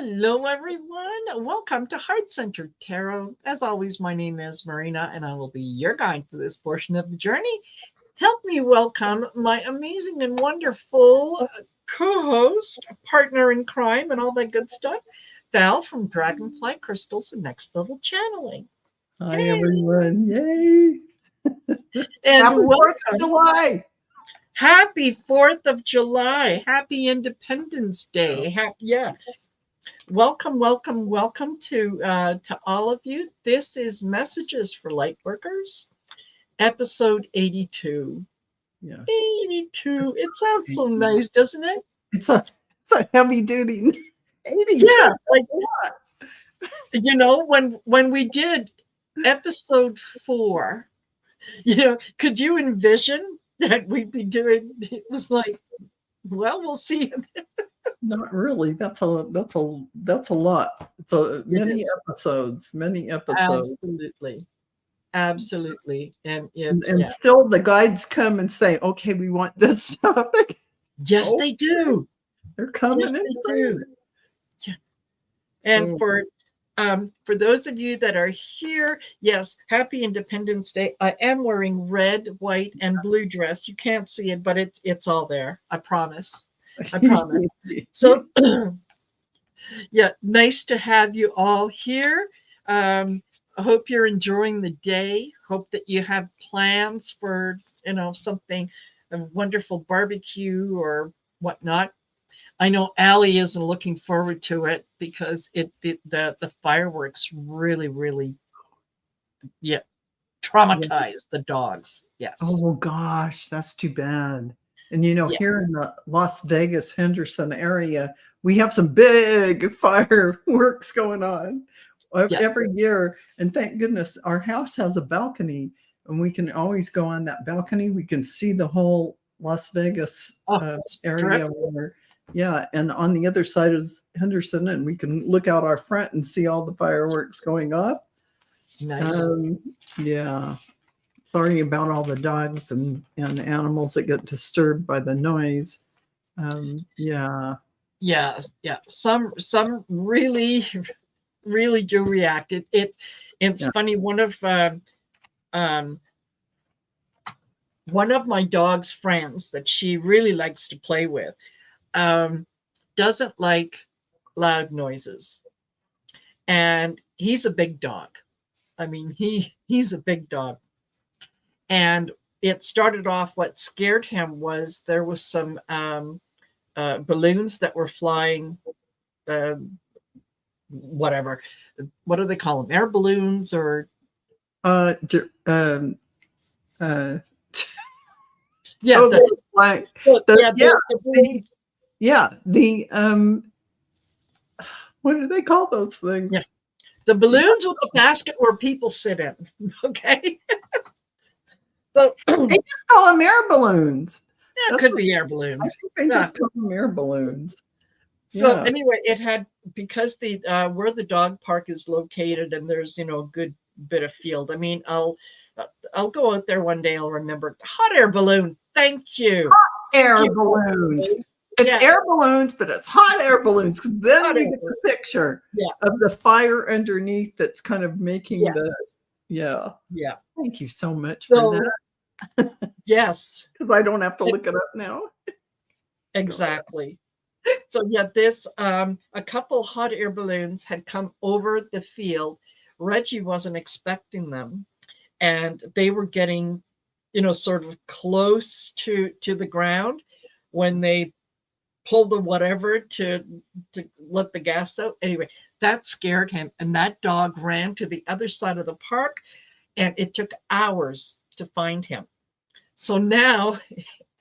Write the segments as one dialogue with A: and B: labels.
A: Hello, everyone. Welcome to Heart Centered Tarot. As always, my name is Marina, and I will be your guide for this portion of the journey. Help me welcome my amazing and wonderful co-host, partner in crime, and all that good stuff, Val from Dragonfly Crystals and Next Level Channeling.
B: Hi, everyone. Yay.
A: And
B: Happy 4th of July.
A: Happy 4th of July. Happy Independence Day. Welcome to all of you. This is Messages for Lightworkers, episode 82.
B: Yeah.
A: 82. It sounds so nice, doesn't it?
B: It's a heavy duty 82.
A: Yeah, like you know, when we did episode 4, could you envision that we'd be doing? It was like, well, we'll see.
B: Not really. That's a lot. It's many episodes.
A: Absolutely. And
B: still the guides come and say, okay, we want this topic.
A: Yes, they do.
B: They're coming
A: yes,
B: in.
A: They do. Yeah. And for those of you that are here, yes, happy Independence Day. I am wearing red, white, and blue dress. You can't see it, but it's all there. I promise. So, yeah, nice to have you all here. I hope you're enjoying the day. Hope that you have plans for, something, a wonderful barbecue or whatnot. I know Allie isn't looking forward to it because the fireworks really, traumatized the dogs. Yes.
B: Oh gosh, that's too bad. And here in the Las Vegas, Henderson area, we have some big fireworks going on every year. And thank goodness our house has a balcony and we can always go on that balcony. We can see the whole Las Vegas area. And on the other side is Henderson, and we can look out our front and see all the fireworks going off.
A: Nice.
B: Sorry about all the dogs and animals that get disturbed by the noise. Some
A: really do react. It's funny. One of my dog's friends that she really likes to play with doesn't like loud noises, and he's a big dog. I mean, he's a big dog. And it started off, what scared him was there was some balloons that were flying, whatever. What do they call them? Air balloons or?
B: What do they call those things?
A: Yeah. The balloons with the basket where people sit in. Okay. So
B: they just call them air balloons.
A: Yeah, it could be air balloons.
B: I think they just call them air balloons.
A: So anyway, it had, because the where the dog park is located, and there's a good bit of field. I mean, I'll go out there one day. I'll remember hot air balloon. Thank you.
B: Hot air balloons. It's air balloons, but it's hot air balloons. Then you get the picture of the fire underneath that's kind of making the. Yeah. Thank you so much for that.
A: Yes.
B: Because I don't have to look it up now.
A: Exactly. So this a couple hot air balloons had come over the field. Reggie wasn't expecting them, and they were getting, sort of close to the ground when they pulled the whatever to let the gas out. Anyway, that scared him, and that dog ran to the other side of the park, and it took hours to find him. So now,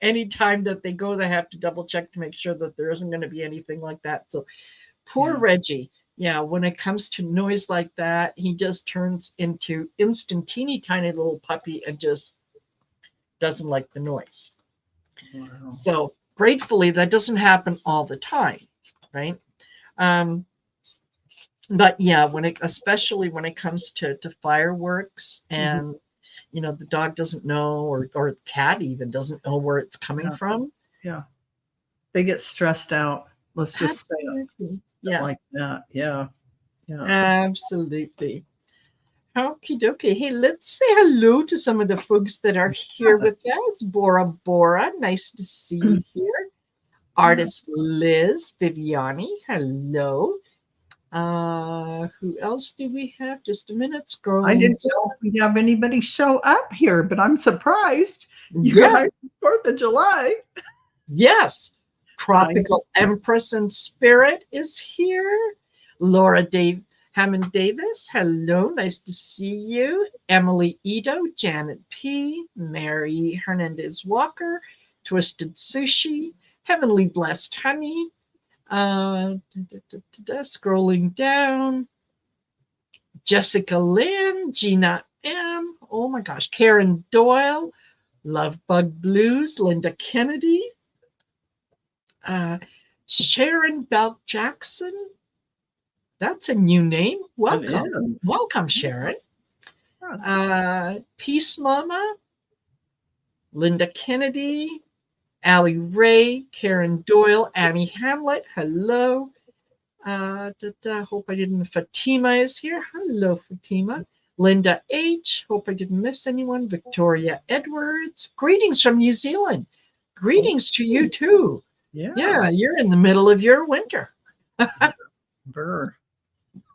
A: anytime that they go, they have to double check to make sure that there isn't going to be anything like that. So poor Reggie, when it comes to noise like that, he just turns into teeny tiny little puppy and just doesn't like the noise. Wow. So gratefully, that doesn't happen all the time, right? But especially when it comes to fireworks, and the dog doesn't know, or the cat even doesn't know where it's coming from.
B: Yeah, they get stressed out Let's just say
A: Absolutely.
B: it like that. Yeah. Yeah.
A: Absolutely. Okie dokie. Hey, let's say hello to some of the folks that are here with us. Bora Bora, nice to see you here. Artist Liz Viviani, hello. Who else do we have? Just a minute, scrolling.
B: I didn't know if we have anybody show up here, but I'm surprised. You
A: Yes.
B: guys, 4th of July.
A: Yes. Tropical Empress and Spirit is here. Laura Hammond Davis, hello, nice to see you. Emily Ito, Janet P, Mary Hernandez Walker, Twisted Sushi, Heavenly Blessed Honey. Scrolling down. Jessica Lynn, Gina M. Oh my gosh, Karen Doyle, Love Bug Blues, Linda Kennedy, Sharon Belt Jackson. That's a new name. Welcome. Welcome, Sharon. Peace Mama, Linda Kennedy, Allie Ray, Karen Doyle, Annie Hamlet. Hello. Hope I didn't. Fatima is here. Hello, Fatima. Linda H. Hope I didn't miss anyone. Victoria Edwards. Greetings from New Zealand. Greetings to you too. Yeah, you're in the middle of your winter.
B: Burr.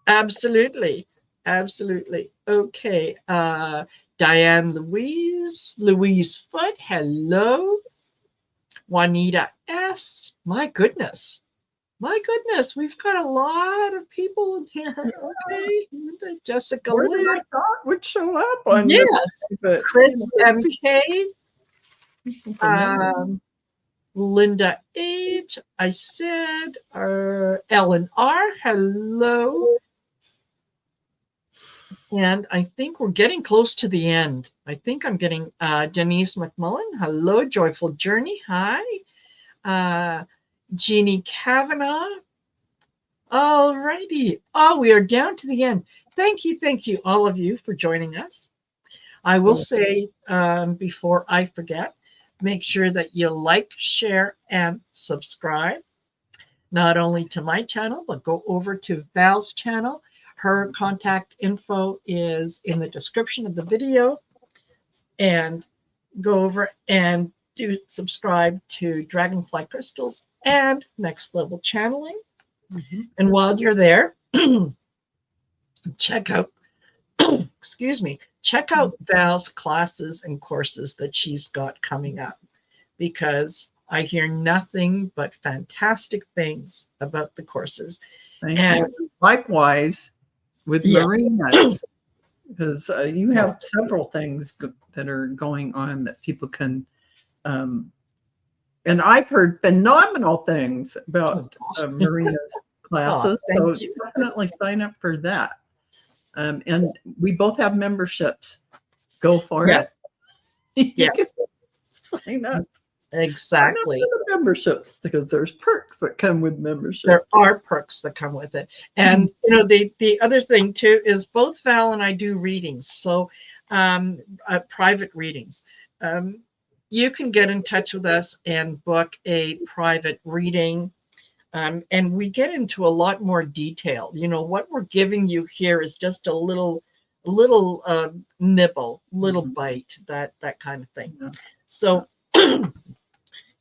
A: Absolutely. Absolutely. Okay. Diane Louise Foot. Hello. Juanita S. My goodness. My goodness, we've got a lot of people in here. Okay. Jessica Lynn.
B: I thought would show up on
A: yes.
B: But,
A: Chris MK. Linda H. I said. Ellen R. Hello. And I think we're getting close to the end. I think I'm getting Denise McMullen. Hello, Joyful Journey. Hi. Jeannie Kavanaugh. All righty. Oh, we are down to the end. Thank you, all of you, for joining us. I will say, before I forget, make sure that you like, share, and subscribe, not only to my channel, but go over to Val's channel. Her contact info is in the description of the video. And go over and do subscribe to Dragonfly Crystals and Next Level Channeling. And while you're there, check out Val's classes and courses that she's got coming up, because I hear nothing but fantastic things about the courses.
B: Thank you. Likewise with marinas, because you have several things that are going on that people can and I've heard phenomenal things about Marina's classes. So definitely sign up for that. And we both have memberships. Go for it.
A: Yes.
B: Sign up.
A: Exactly.
B: Sign up for the memberships, because there's perks that come with membership.
A: There are perks that come with it. And the other thing too is both Val and I do readings. So private readings. You can get in touch with us and book a private reading. And we get into a lot more detail. What we're giving you here is just a little nibble, little bite, that kind of thing. So,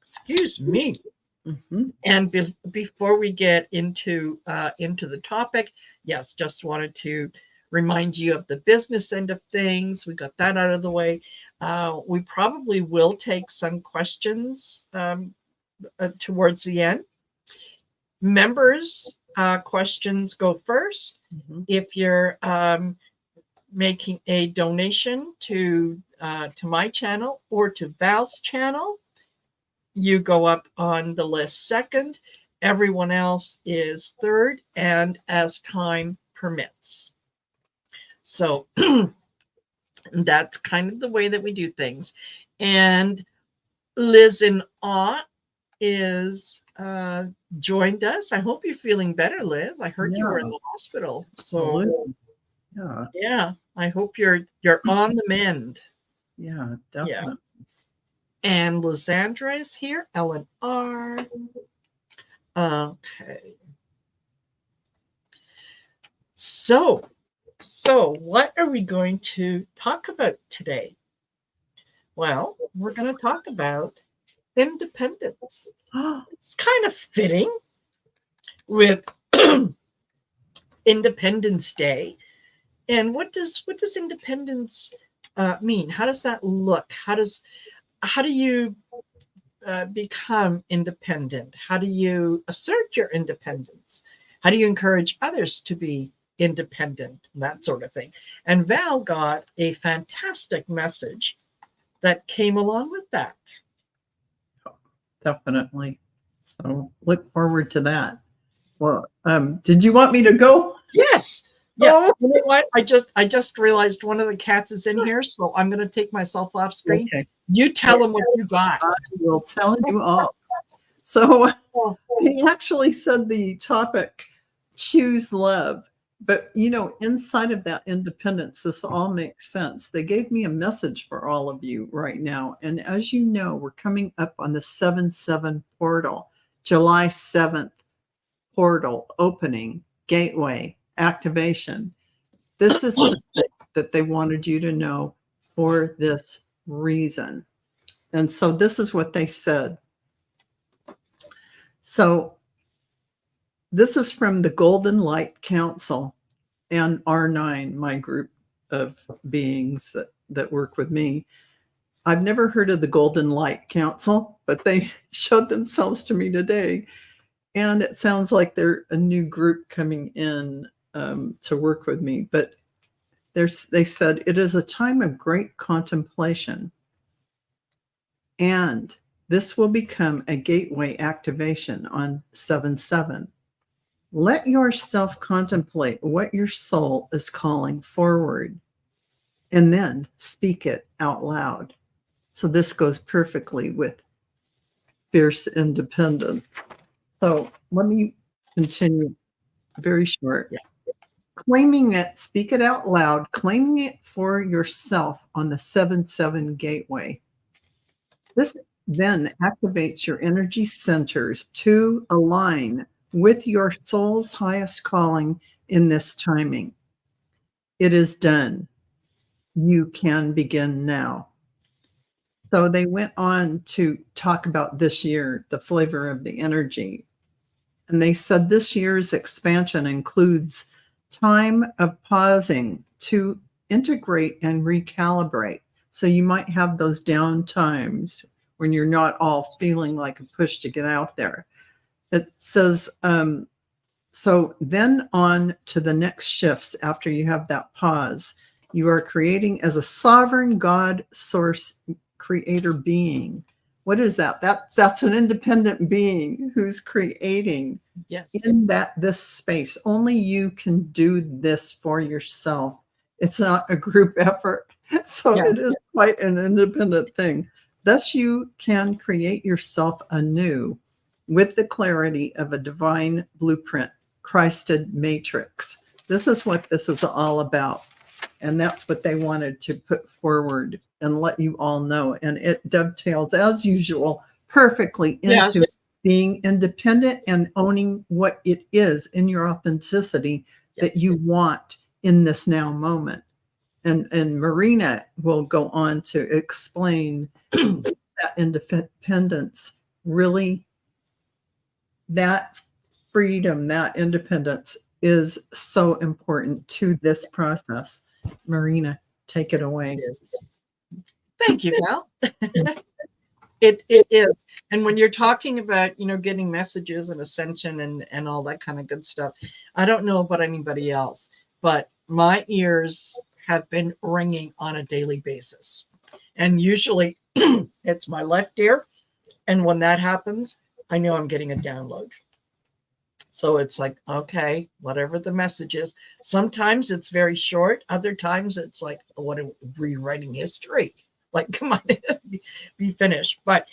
A: excuse me. And before we get into the topic, yes, just wanted to remind you of the business end of things. We got that out of the way. We probably will take some questions towards the end. Members questions go first. If you're making a donation to my channel or to Val's channel, you go up on the list second. Everyone else is third, and as time permits. So that's kind of the way that we do things. And Liz in Awe is joined us. I hope you're feeling better, Liz. I heard you were in the hospital. So yeah, I hope you're on the mend.
B: Yeah, definitely.
A: Yeah. And Lysandra is here. Ellen R. Okay. So what are we going to talk about today? Well, we're going to talk about independence. It's kind of fitting with Independence Day. And what does independence mean? How does that look? How do you become independent? How do you assert your independence? How do you encourage others to be independent? That sort of thing. And Val got a fantastic message that came along with that.
B: Definitely. So look forward to that. Well, did you want me to go?
A: Yes. Yeah. Oh. You know what? I just realized one of the cats is in here, so I'm going to take myself off screen. Okay. You tell them what you got.
B: I will tell you all. So he actually said the topic, choose love. But, you know, inside of that independence, this all makes sense. They gave me a message for all of you right now. And as you know, we're coming up on the 7/7 portal, July 7th portal opening, gateway, activation. This is something that they wanted you to know for this reason. And so this is what they said. So this is from the Golden Light Council and R9, my group of beings that work with me. I've never heard of the Golden Light Council, but they showed themselves to me today. And it sounds like they're a new group coming in to work with me. But they said, it is a time of great contemplation. And this will become a gateway activation on 7/7. Let yourself contemplate what your soul is calling forward and then speak it out loud. So this goes perfectly with fierce independence. So let me continue very short. Yeah. Claiming it, speak it out loud, claiming it for yourself on the 7/7 gateway. This then activates your energy centers to align with your soul's highest calling in this timing. It is done. You can begin now. So they went on to talk about this year, the flavor of the energy. And they said this year's expansion includes time of pausing to integrate and recalibrate. So you might have those down times when you're not all feeling like a push to get out there. It says, so then on to the next shifts after you have that pause. You are creating as a sovereign God source creator being. What is that? That's an independent being who's creating in this space. Only you can do this for yourself. It's not a group effort. So it is quite an independent thing. Thus you can create yourself anew with the clarity of a divine blueprint, Christed matrix. This is what this is all about. And that's what they wanted to put forward and let you all know. And it dovetails, as usual, perfectly into being independent and owning what it is in your authenticity that you want in this now moment. And Marina will go on to explain that independence, really, that freedom, that independence is so important to this process. Marina, take it away.
A: Thank you, Val. It is. And when you're talking about, getting messages and ascension and all that kind of good stuff, I don't know about anybody else, but my ears have been ringing on a daily basis. And usually it's my left ear. And when that happens, I know I'm getting a download. So it's like, okay, whatever the message is. Sometimes it's very short. Other times it's like, what are we rewriting history? Like, come on, be finished. But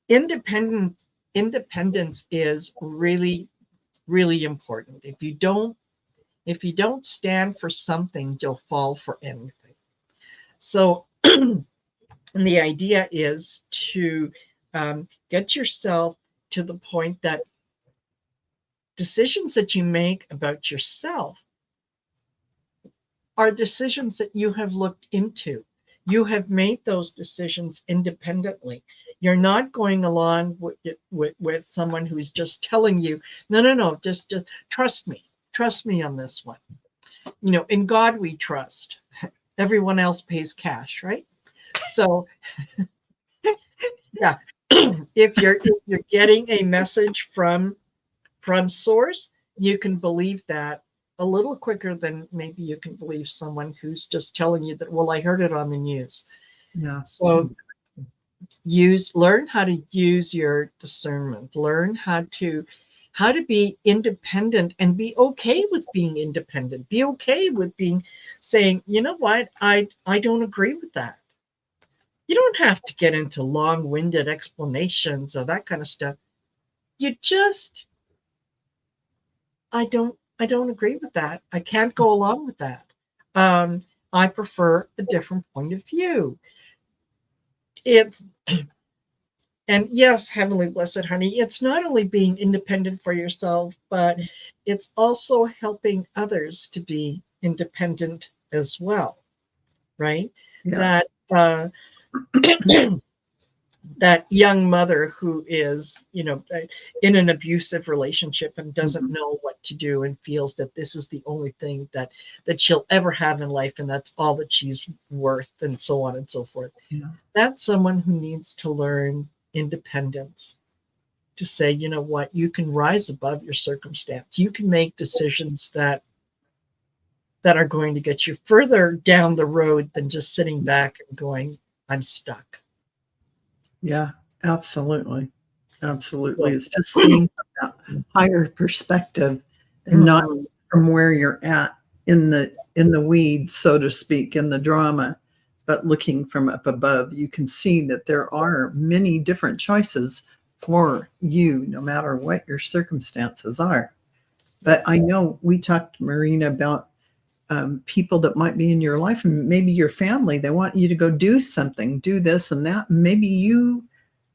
A: independence is really, really important. If you don't stand for something, you'll fall for anything. So the idea is to get yourself to the point that decisions that you make about yourself are decisions that you have looked into. You have made those decisions independently. You're not going along with someone who's just telling you, no, just trust me on this one. In God we trust. Everyone else pays cash, right? So yeah, if you're getting a message from source, you can believe that a little quicker than maybe you can believe someone who's just telling you that, well, I heard it on the news.
B: Yeah.
A: So learn how to use your discernment, learn how to be independent and be okay with being independent. Be okay with saying, you know what, I don't agree with that. You don't have to get into long-winded explanations or that kind of stuff. You just, I don't agree with that. I can't go along with that. I prefer a different point of view. And yes, Heavenly Blessed Honey, it's not only being independent for yourself, but it's also helping others to be independent as well, right?
B: Yes.
A: That that young mother who is, in an abusive relationship and doesn't know what to do and feels that this is the only thing that she'll ever have in life and that's all that she's worth and so on and so forth.
B: Yeah.
A: That's someone who needs to learn independence, to say, you know what, you can rise above your circumstance. You can make decisions that are going to get you further down the road than just sitting back and going, I'm stuck.
B: Yeah, absolutely. Absolutely. It's just seeing from that higher perspective and not from where you're at in the weeds, so to speak, in the drama, but looking from up above. You can see that there are many different choices for you, no matter what your circumstances are. But I know we talked, Marina, about people that might be in your life and maybe your family. They want you to go do something, do this and that. Maybe you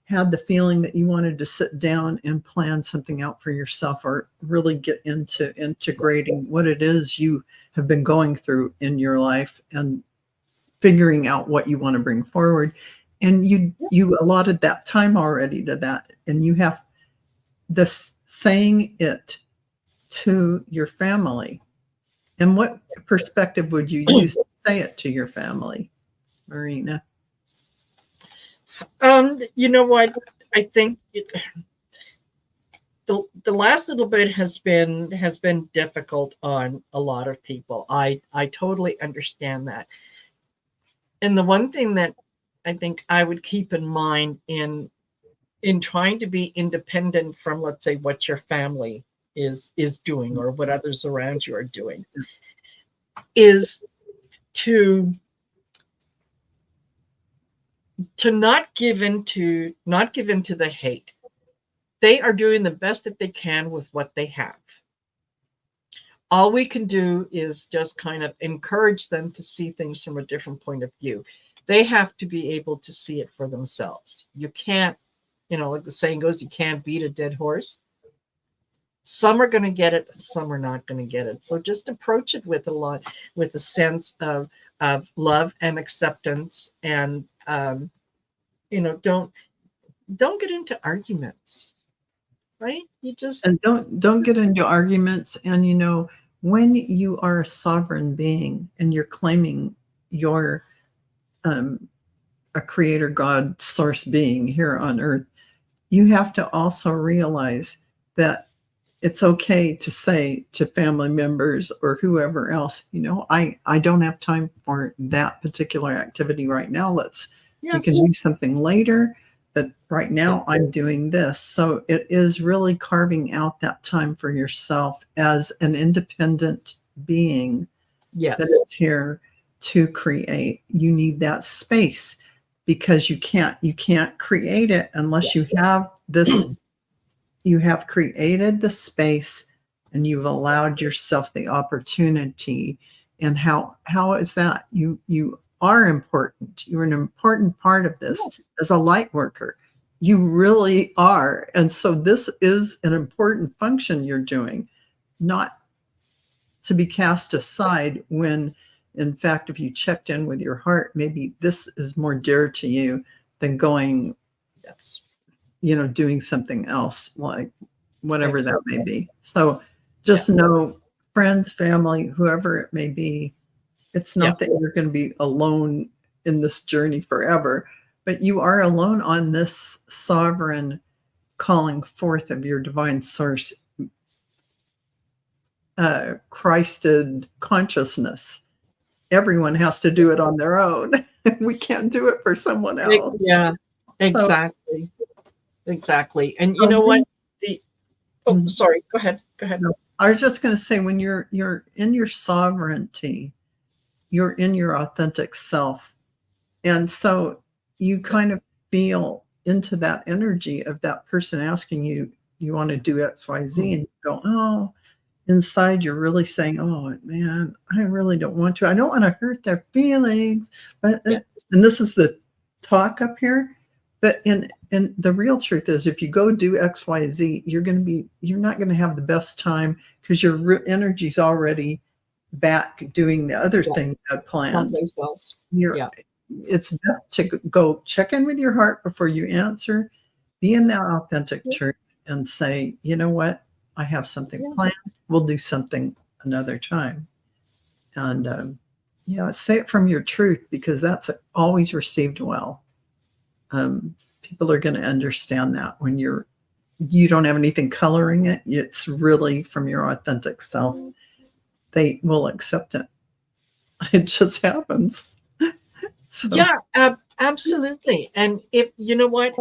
B: had the feeling that you wanted to sit down and plan something out for yourself, or really get into integrating what it is you have been going through in your life and figuring out what you want to bring forward. And you allotted that time already to that. And you have this saying it to your family. And what perspective would you use to say it to your family, Marina?
A: You know what? I think the last little bit has been difficult on a lot of people. I totally understand that. And the one thing that I think I would keep in mind in trying to be independent from, let's say, what your family is doing or what others around you are doing, is to not give into the hate. They are doing the best that they can with what they have. All we can do is just kind of encourage them to see things from a different point of view. They have to be able to see it for themselves. You can't, like the saying goes, you can't beat a dead horse. Some are going to get it, some are not going to get it. So just approach it with a sense of love and acceptance, and don't get into arguments, right? You just,
B: and don't get into arguments. And when you are a sovereign being and you're claiming you're a creator, God, source being here on earth, you have to also realize that it's okay to say to family members or whoever else, I don't have time for that particular activity right now. We can do something later, but right now I'm doing this. So it is really carving out that time for yourself as an independent being that is here to create. You need that space, because you can't create it unless you have this. You have created the space and you've allowed yourself the opportunity. And how is that? You are important. You're an important part of this. As a light worker, You really are. And so this is an important function you're doing, not to be cast aside when, in fact, if you checked in with your heart, maybe this is more dear to you than going,
A: Yes.
B: Doing something else, like whatever that may be. So just
A: Yeah.
B: know, friends, family, whoever it may be, it's not that you're going to be alone in this journey forever, but you are alone on this sovereign calling forth of your divine source, Christed consciousness. Everyone has to do it on their own. We can't do it for someone else.
A: Yeah, exactly. Exactly. And you know what? Sorry, go ahead. Go ahead.
B: No, I was just going to say, when you're in your sovereignty, you're in your authentic self. And so you kind of feel into that energy of that person asking you, you want to do X, Y, Z, and you go, oh, inside you're really saying, oh man, I really don't want to. I don't want to hurt their feelings. But and this is the talk up here. But in the real truth is, if you go do X, Y, Z, you're not going to have the best time, because your energy's already back doing the other thing you had planned. It's best to go check in with your heart before you answer, be in that authentic truth, and say, you know what, I have something planned. We'll do something another time. And say it from your truth, because that's always received well. People are going to understand that when you don't have anything coloring it. It's really from your authentic self. They will accept it. It just happens.
A: So. Yeah, absolutely. And if you know what,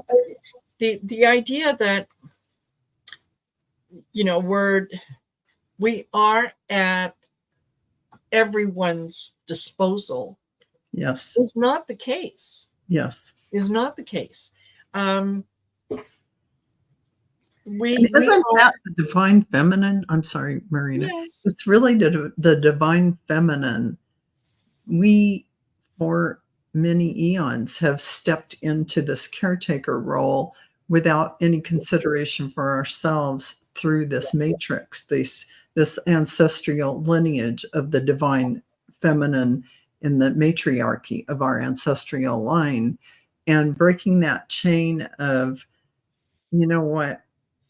A: the idea that we are at everyone's disposal,
B: yes,
A: is not the case.
B: Yes,
A: is not the case.
B: Isn't that the divine feminine? I'm sorry, Marina.
A: Yes.
B: It's really the divine feminine. We, for many eons, have stepped into this caretaker role without any consideration for ourselves through this matrix, this ancestral lineage of the divine feminine in the matriarchy of our ancestral line, and breaking that chain of, you know what,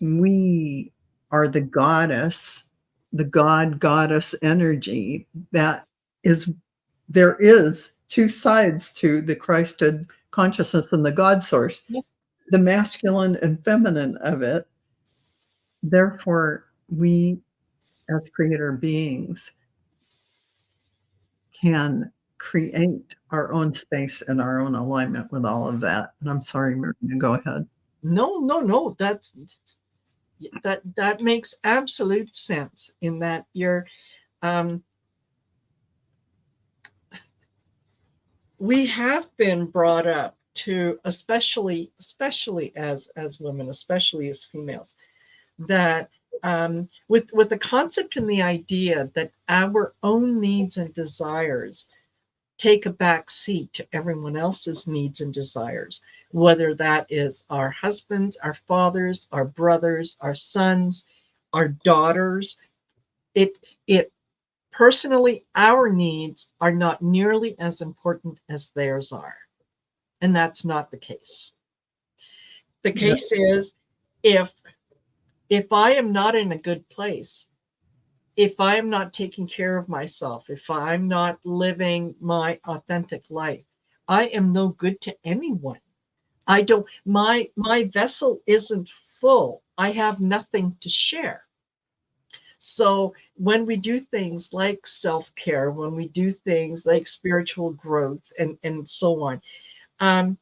B: we are the goddess, the goddess energy. That is, there is two sides to the Christed consciousness and the God source, the masculine and feminine of it. Therefore, we as creator beings can create our own space and our own alignment with all of that. And I'm sorry, Marina, go ahead.
A: No. That makes absolute sense, in that you're we have been brought up to, especially as women, especially as females, that with the concept and the idea that our own needs and desires take a back seat to everyone else's needs and desires, whether that is our husbands, our fathers, our brothers, our sons, our daughters. It personally, our needs are not nearly as important as theirs are. And that's not the case. The case is, if I am not in a good place, if I am not taking care of myself, if I'm not living my authentic life, I am no good to anyone. My vessel isn't full. I have nothing to share. So when we do things like self-care, when we do things like spiritual growth and so on,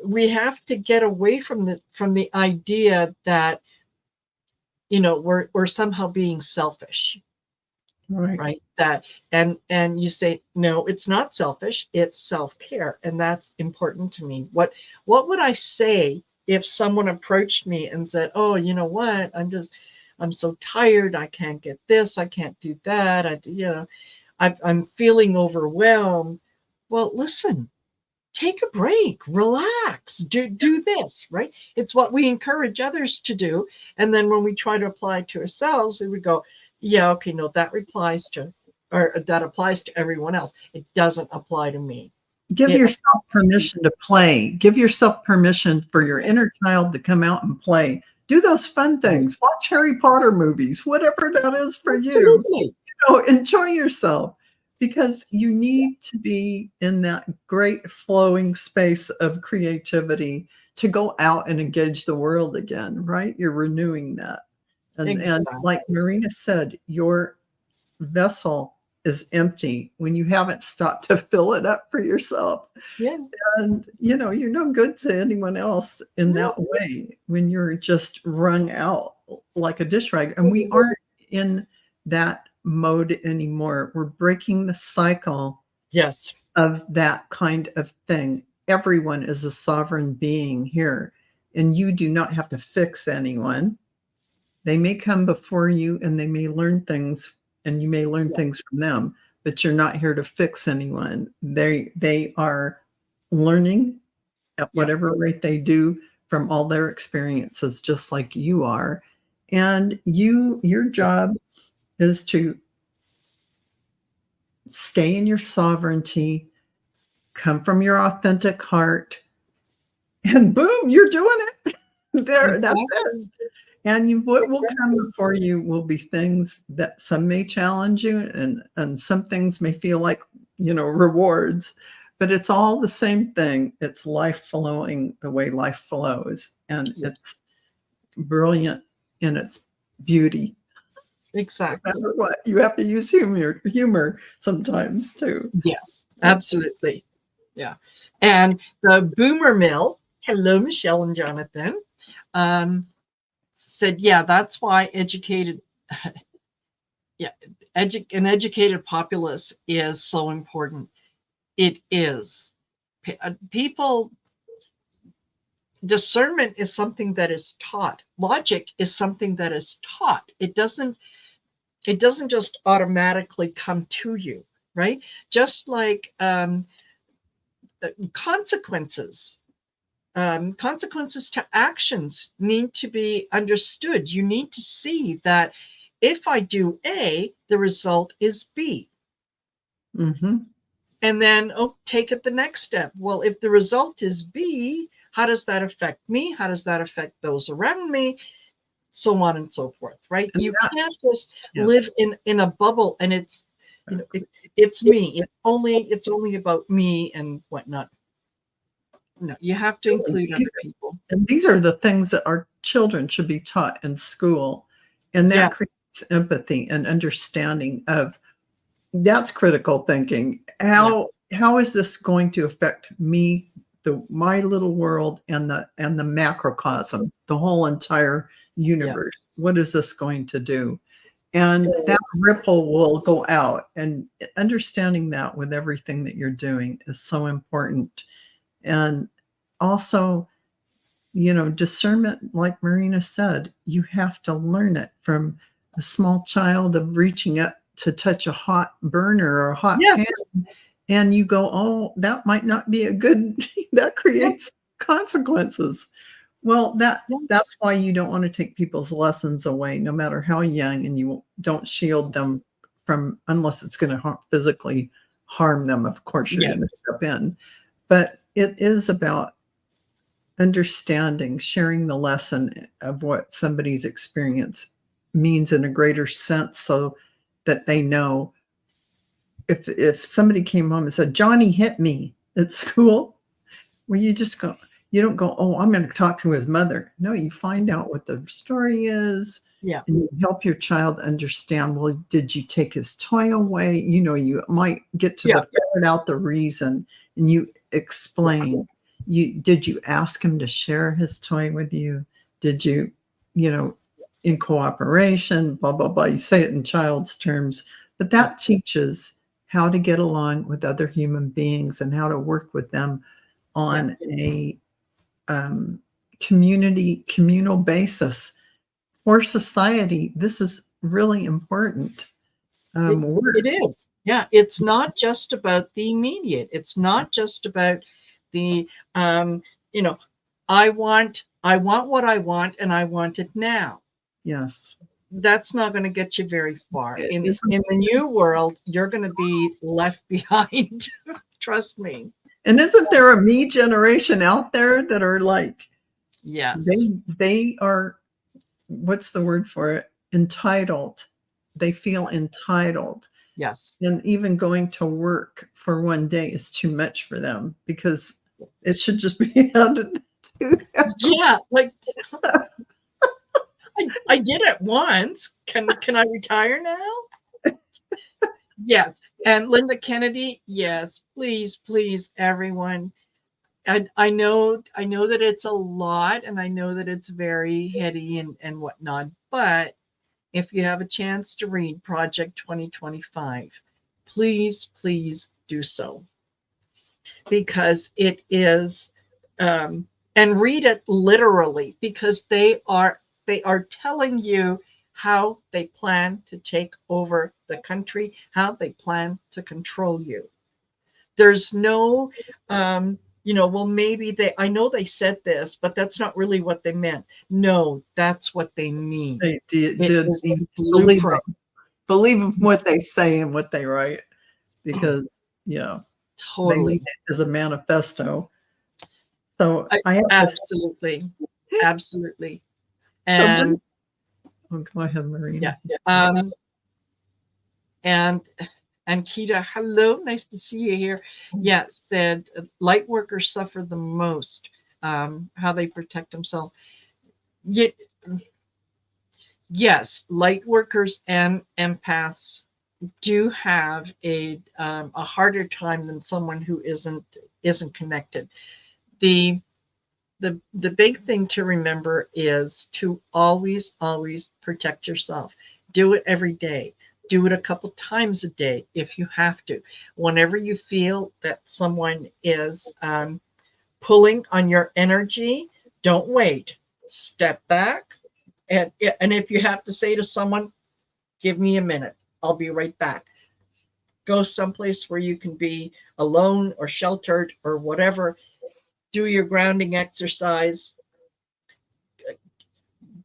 A: we have to get away from the idea that we're somehow being selfish. Right. That and you say, no, it's not selfish, it's self-care. And that's important to me. What would I say if someone approached me and said, oh, you know what, I'm so tired, I can't get this, I can't do that, I'm feeling overwhelmed. Well, listen, take a break, relax, do this, right? It's what we encourage others to do. And then when we try to apply it to ourselves, we go, yeah, okay, no, that applies to everyone else. It doesn't apply to me.
B: Give yourself permission to play. Give yourself permission for your inner child to come out and play. Do those fun things. Watch Harry Potter movies, whatever that is for you. You know, enjoy yourself, because you need to be in that great flowing space of creativity to go out and engage the world again, right? You're renewing that. And like Marina said, your vessel is empty when you haven't stopped to fill it up for yourself.
A: Yeah.
B: And, you know, you're no good to anyone else in that way when you're just wrung out like a dish rag. And we aren't in that mode anymore. We're breaking the cycle of that kind of thing. Everyone is a sovereign being here, and you do not have to fix anyone. They may come before you and they may learn things, and you may learn things from them, but you're not here to fix anyone. They are learning at whatever rate they do from all their experiences, just like you are. And your job is to stay in your sovereignty, come from your authentic heart, and boom, you're doing it. There, that's it. And what will come before you will be things that some may challenge you, and some things may feel like, you know, rewards, but it's all the same thing. It's life flowing the way life flows, and it's brilliant in its beauty.
A: Exactly.
B: No matter what, you have to use humor sometimes too.
A: Yes, absolutely. Yeah. And the Boomer Mill, hello, Michelle and Jonathan, said, yeah, that's why an educated populace is so important. It is. Discernment is something that is taught. Logic is something that is taught. It doesn't just automatically come to you, right? Just like consequences. Consequences to actions need to be understood. You need to see that if I do A, the result is B.
B: Mm-hmm.
A: And then, take it the next step. Well, if the result is B, how does that affect me? How does that affect those around me? So on and so forth, right? And you can't just live in a bubble and it's, you know, it's me. It's only about me and whatnot. No, you have to include other people.
B: And these are the things that our children should be taught in school. And that creates empathy and understanding of, that's critical thinking. How is this going to affect me, my little world, and the macrocosm, the whole entire universe? What is this going to do? And that ripple will go out, and understanding that with everything that you're doing is so important. And also, you know, discernment, like Marina said, you have to learn it from a small child of reaching up to touch a hot burner or a hot pan. And you go, oh, that might not be a good, that creates consequences. Well, that's why you don't want to take people's lessons away, no matter how young, and you don't shield them from, unless it's going to physically harm them. Of course, you're going to step in. But it is about understanding, sharing the lesson of what somebody's experience means in a greater sense, so that they know. If somebody came home and said, Johnny hit me at school, well, you don't go, oh, I'm going to talk to his mother. No, you find out what the story is. And you help your child understand, well, did you take his toy away? You know, you might get to figure out the reason, and you explain. Did you ask him to share his toy with you? Did you, you know, in cooperation, blah, blah, blah. You say it in child's terms, but that teaches how to get along with other human beings and how to work with them on a communal basis. For society, this is really important.
A: It is. Yeah, it's not just about the immediate. It's not just about The you know, I want what I want, and I want it now.
B: Yes.
A: That's not going to get you very far.
B: It
A: In
B: isn't.
A: the new world, you're going to be left behind. Trust me.
B: And isn't there a me generation out there that are like,
A: Yes,
B: they are, what's the word for it? Entitled. They feel entitled.
A: yes.
B: And even going to work for one day is too much for them because it should just be handed to them.
A: Yeah, like I did it once. Can I retire now? Yes. And Linda Kennedy, yes, please, please, everyone. I know that it's a lot, and I know that it's very heady and whatnot, but if you have a chance to read Project 2025, please, please do so, because it is, and read it literally, because they are telling you how they plan to take over the country, how they plan to control you. There's no, well, maybe I know they said this, but that's not really what they meant. No, that's what they mean.
B: They did
A: Believe
B: believe what they say and what they write, because they
A: totally.
B: need it as a manifesto. So I have
A: absolutely, absolutely.
B: And go ahead, Marina.
A: Yeah. And Kita, hello, nice to see you here. Yeah, said light workers suffer the most. How they protect themselves. Yes, light workers and empaths do have a harder time than someone who isn't connected. The big thing to remember is to always protect yourself. Do it every day. Do it a couple times a day if you have to. Whenever you feel that someone is pulling on your energy, don't wait. Step back. And if you have to say to someone, give me a minute, I'll be right back. Go someplace where you can be alone or sheltered or whatever. Do your grounding exercise.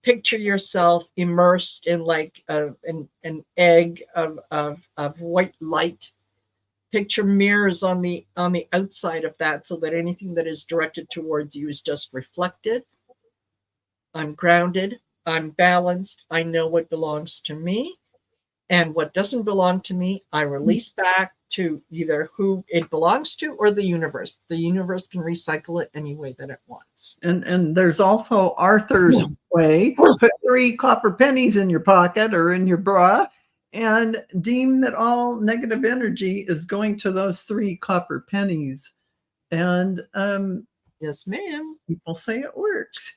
A: Picture yourself immersed in like an egg of white light. Picture mirrors on the outside of that, so that anything that is directed towards you is just reflected. I'm grounded. I'm balanced. I know what belongs to me, and what doesn't belong to me, I release back to either who it belongs to or the universe. The universe can recycle it any way that it wants.
B: And there's also Arthur's way. Put 3 copper pennies in your pocket or in your bra and deem that all negative energy is going to those 3 copper pennies. And
A: yes, ma'am.
B: People say it works.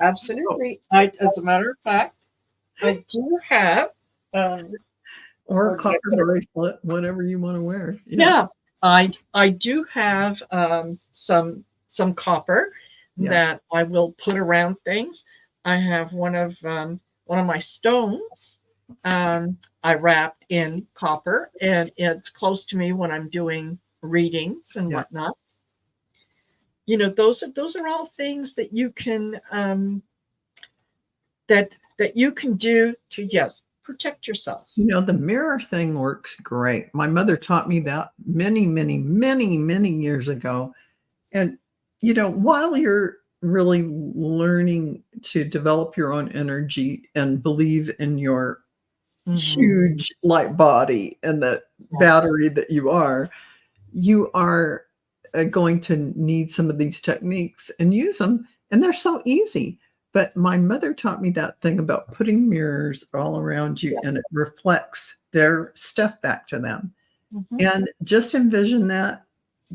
A: Absolutely. As a matter of fact, I do have
B: or a copper bracelet, whatever you want to wear.
A: Yeah, I do have some copper that I will put around things. I have one of my stones I wrapped in copper, and it's close to me when I'm doing readings and whatnot. Those are all things that you can that you can do to protect yourself.
B: The mirror thing works great. My mother taught me that many, many, many, many years ago. And, while you're really learning to develop your own energy and believe in your huge light body and the battery that you are going to need some of these techniques and use them. And they're so easy. But my mother taught me that thing about putting mirrors all around you and it reflects their stuff back to them. And just envision that.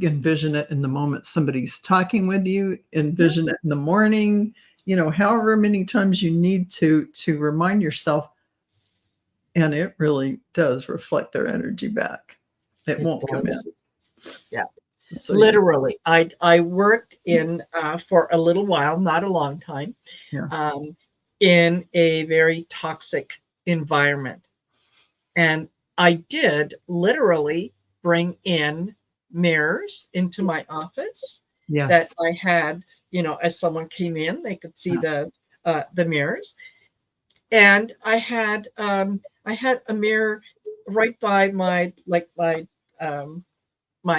B: Envision it in the moment somebody's talking with you. Envision it in the morning, however many times you need to remind yourself. And it really does reflect their energy back. It won't come in.
A: Yeah. So, literally, I worked in for a little while, not a long time, in a very toxic environment, and I did literally bring in mirrors into my office that
B: Yes.
A: I had, as someone came in, they could see the mirrors. And I had a mirror right by my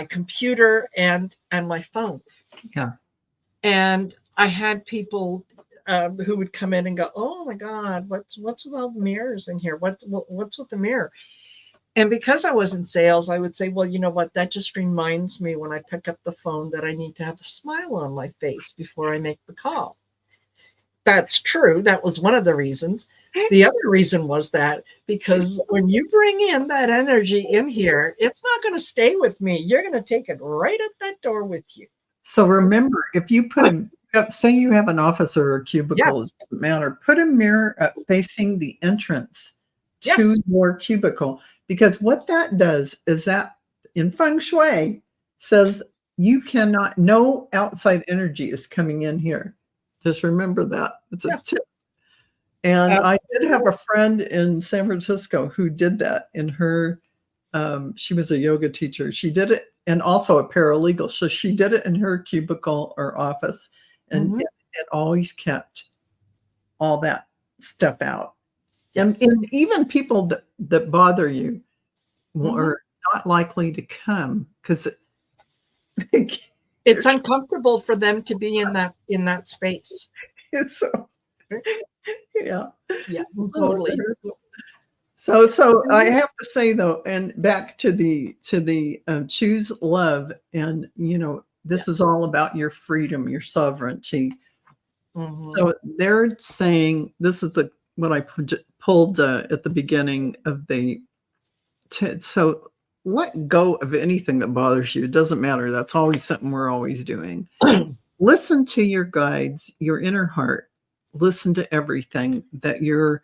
A: computer and my phone.
B: Yeah.
A: And I had people who would come in and go, "Oh my God, what's with all the mirrors in here? What's with the mirror?" And because I was in sales, I would say, "Well, you know what? That just reminds me when I pick up the phone that I need to have a smile on my face before I make the call." That's true. That was one of the reasons. The other reason was that because when you bring in that energy in here, it's not going to stay with me. You're going to take it right at that door with you.
B: So remember, if you put say you have an office or a cubicle,
A: Yes.
B: it doesn't matter, put a mirror up facing the entrance to
A: Yes.
B: your cubicle, because what that does is that in feng shui says no outside energy is coming in here. Just remember that. It's a
A: Yes.
B: tip. And I did have a friend in San Francisco who did that in her, she was a yoga teacher. She did it, and also a paralegal. So she did it in her cubicle or office, and it always kept all that stuff out.
A: Yes.
B: And even people that bother you are not likely to come because
A: it's uncomfortable for them to be in that space.
B: It's so yeah.
A: Yeah, totally.
B: So I have to say though, and back to the choose love, and this is all about your freedom, your sovereignty. So they're saying this is what I pulled at the beginning of the. So let go of anything that bothers you. It doesn't matter. That's always something we're always doing. Listen to your guides, your inner heart. Listen to everything that your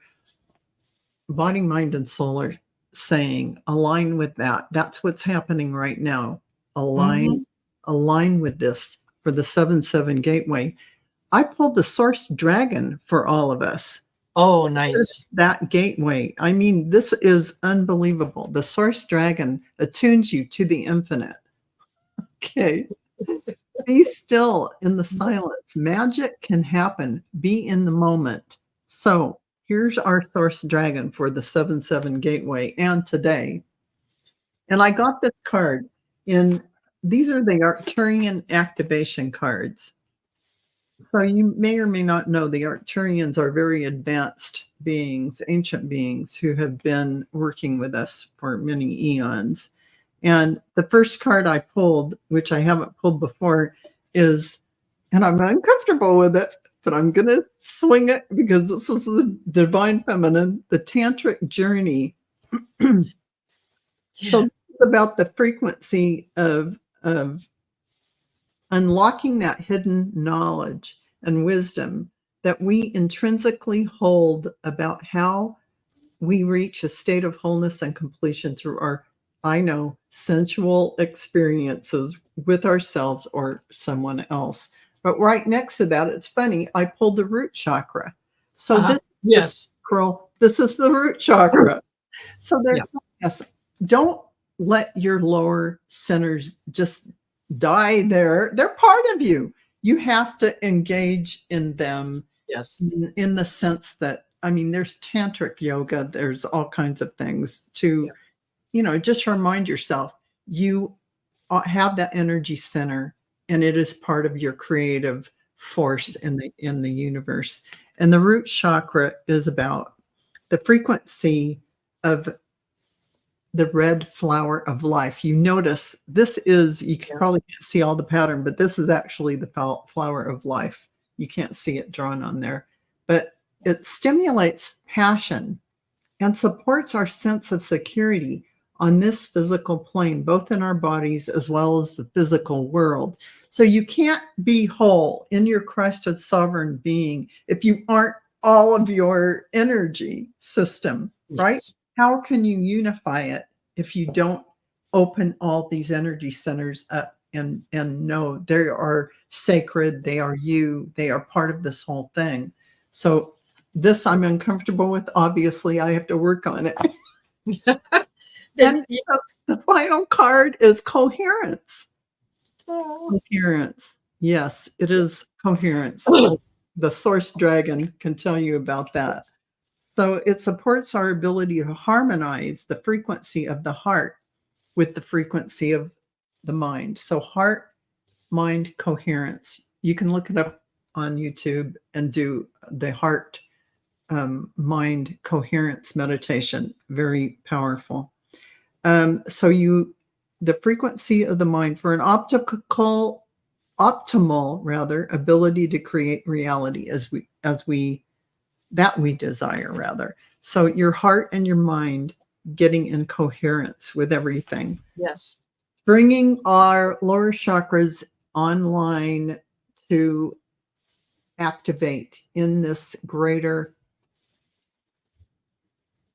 B: body, mind, and soul are saying. Align with that. That's what's happening right now. Align with this for the 7-7 gateway. I pulled the source dragon for all of us.
A: Oh, nice.
B: That gateway. I mean, this is unbelievable. The source dragon attunes you to the infinite. Okay. Be still in the silence. Magic can happen. Be in the moment. So here's our source dragon for the 7-7 gateway and today. And I got this card these are the Arcturian activation cards. So you may or may not know the Arcturians are very advanced beings, ancient beings who have been working with us for many eons. And the first card I pulled, which I haven't pulled before, is, and I'm uncomfortable with it, but I'm going to swing it because this is the divine feminine, the tantric journey. So it's about the frequency of unlocking that hidden knowledge and wisdom that we intrinsically hold about how we reach a state of wholeness and completion through our, sensual experiences with ourselves or someone else. But right next to that, it's funny, I pulled the root chakra. So this is the root chakra. So they're don't let your lower centers just die there. They're part of you. You have to engage in them.
A: Yes.
B: In the sense that, there's tantric yoga, there's all kinds of things to, just remind yourself you have that energy center and it is part of your creative force in the universe. And the root chakra is about the frequency of the red flower of life. You notice this is, you can probably can't see all the pattern, but this is actually the flower of life. You can't see it drawn on there, but it stimulates passion and supports our sense of security on this physical plane, both in our bodies as well as the physical world. So you can't be whole in your crested sovereign being if you aren't all of your energy system, right? How can you unify it if you don't open all these energy centers up and know they are sacred, they are you, they are part of this whole thing? So this I'm uncomfortable with. Obviously, I have to work on it. And the final card is coherence. Coherence. Yes, it is coherence. The source dragon can tell you about that.
A: Yes.
B: So it supports our ability to harmonize the frequency of the heart with the frequency of the mind. So heart, mind coherence. You can look it up on YouTube and do the heart mind coherence meditation. Very powerful. So the frequency of the mind for an optimal rather ability to create reality as we desire rather. So your heart and your mind getting in coherence with everything.
A: Yes.
B: Bringing our lower chakras online to activate in this greater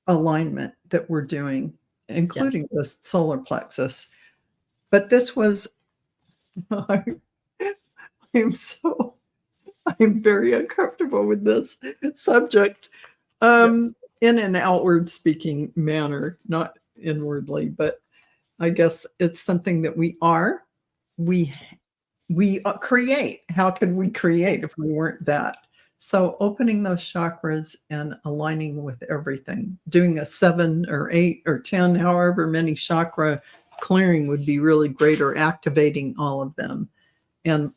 B: alignment that we're doing, including the solar plexus. But this was, I'm very uncomfortable with this subject in an outward speaking manner, not inwardly, but I guess it's something that we create. How could we create if we weren't that? So opening those chakras and aligning with everything, doing a 7 or 8 or 10, however many chakra clearing would be really great, or activating all of them. And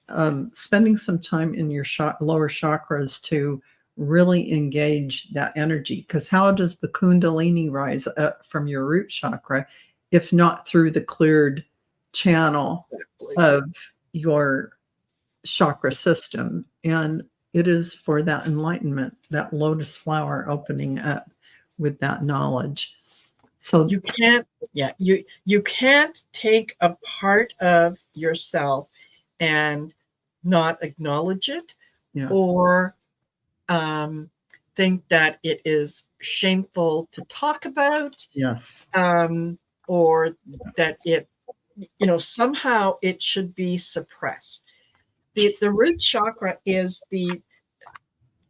B: spending some time in your lower chakras to really engage that energy. Because how does the Kundalini rise up from your root chakra if not through the cleared channel of your chakra system? And it is for that enlightenment, that lotus flower opening up with that knowledge. So
A: you can't, you can't take a part of yourself and not acknowledge it, or think that it is shameful to talk about.
B: Yes.
A: Or that it, somehow it should be suppressed. The root chakra is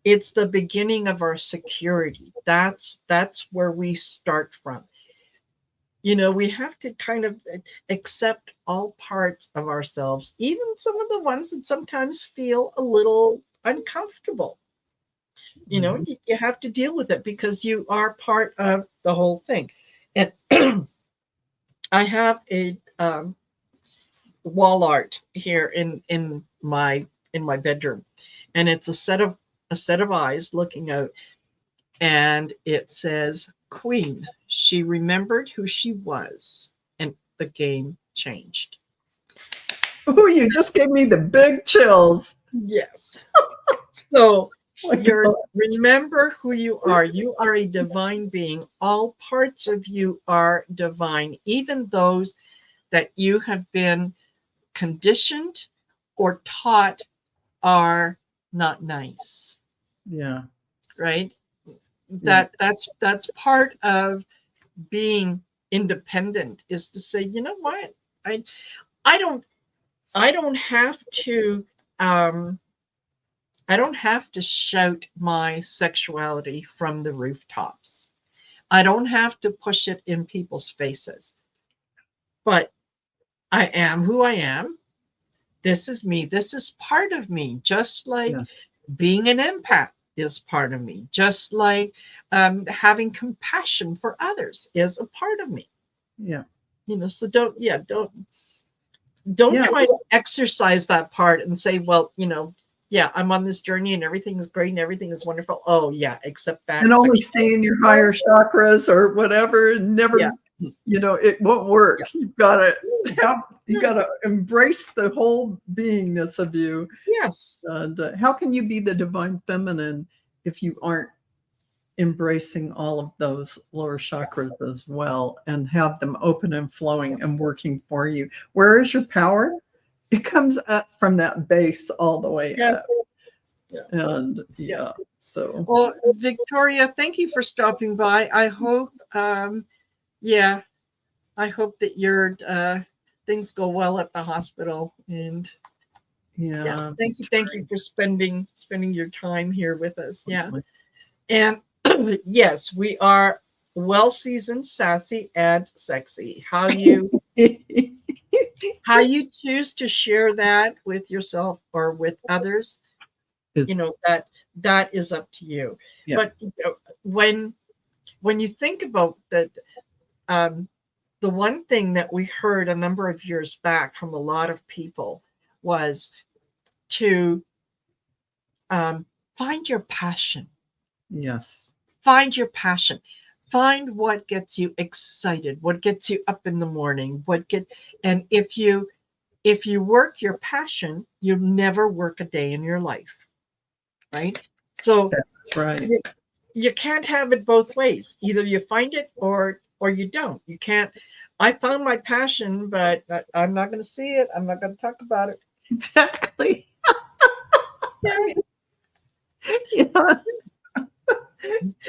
A: it's the beginning of our security. That's where we start from. We have to kind of accept all parts of ourselves, even some of the ones that sometimes feel a little uncomfortable. You have to deal with it because you are part of the whole thing. And I have a wall art here in my bedroom, and it's a set of eyes looking out, and it says, "Queen, she remembered who she was, and the game changed."
B: Oh, you just gave me the big chills.
A: Yes. So remember who you are. You are a divine being. All parts of you are divine, even those that you have been conditioned or taught are not nice.
B: Yeah.
A: Right? That's part of being independent, is to say, you know what? I don't have to shout my sexuality from the rooftops. I don't have to push it in people's faces. But I am who I am. This is me. This is part of me, just like being an empath is part of me, just like having compassion for others is a part of me.
B: Yeah.
A: So don't try to exercise that part and say, well, I'm on this journey and everything is great and everything is wonderful. Oh yeah, except that.
B: And only stay in your higher chakras or whatever, and never, it won't work. You've got to embrace the whole beingness of you.
A: Yes.
B: And how can you be the divine feminine if you aren't embracing all of those lower chakras as well, and have them open and flowing and working for you? Where is your power? It comes up from that base all the way up. And so.
A: Well, Victoria, thank you for stopping by. I hope, I hope that your things go well at the hospital. And thank you for spending your time here with us. Yeah. And yes, we are well seasoned, sassy, and sexy. How you How you choose to share that with yourself or with others, you know, that is up to you.
B: Yeah.
A: But you know, when you think about that, the one thing that we heard a number of years back from a lot of people was to find your passion.
B: Yes.
A: Find your passion. Find what gets you excited, what gets you up in the morning, and if you work your passion, you never work a day in your life. Right? So
B: that's right.
A: You can't have it both ways. Either you find it or you don't. You can't. I found my passion, but I'm not going to see it. I'm not going to talk about it.
B: Exactly.
A: Yeah.
B: Yeah.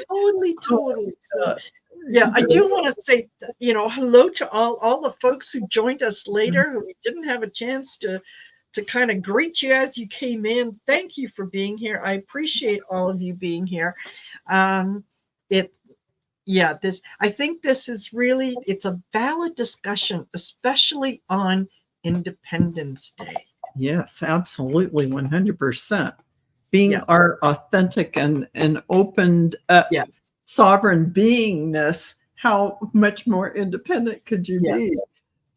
A: Totally. So, yeah, I do want to say, you know, hello to all the folks who joined us later, who we didn't have a chance to kind of greet you as you came in. Thank you for being here. I appreciate all of you being here. I think this is really, it's a valid discussion, especially on Independence Day.
B: Yes, absolutely, 100%. Being our authentic and opened up sovereign beingness, how much more independent could you be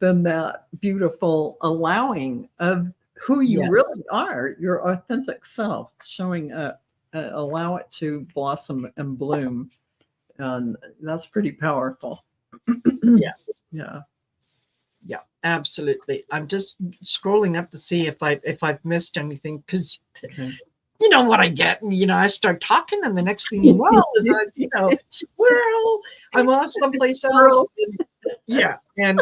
B: than that beautiful allowing of who you really are, your authentic self, showing up, allow it to blossom and bloom. And that's pretty powerful.
A: Yes.
B: Yeah.
A: Yeah, absolutely. I'm just scrolling up to see if I've missed anything, because you know what I get, and you know, I start talking, and the next thing you know is you know, squirrel, I'm off someplace else. And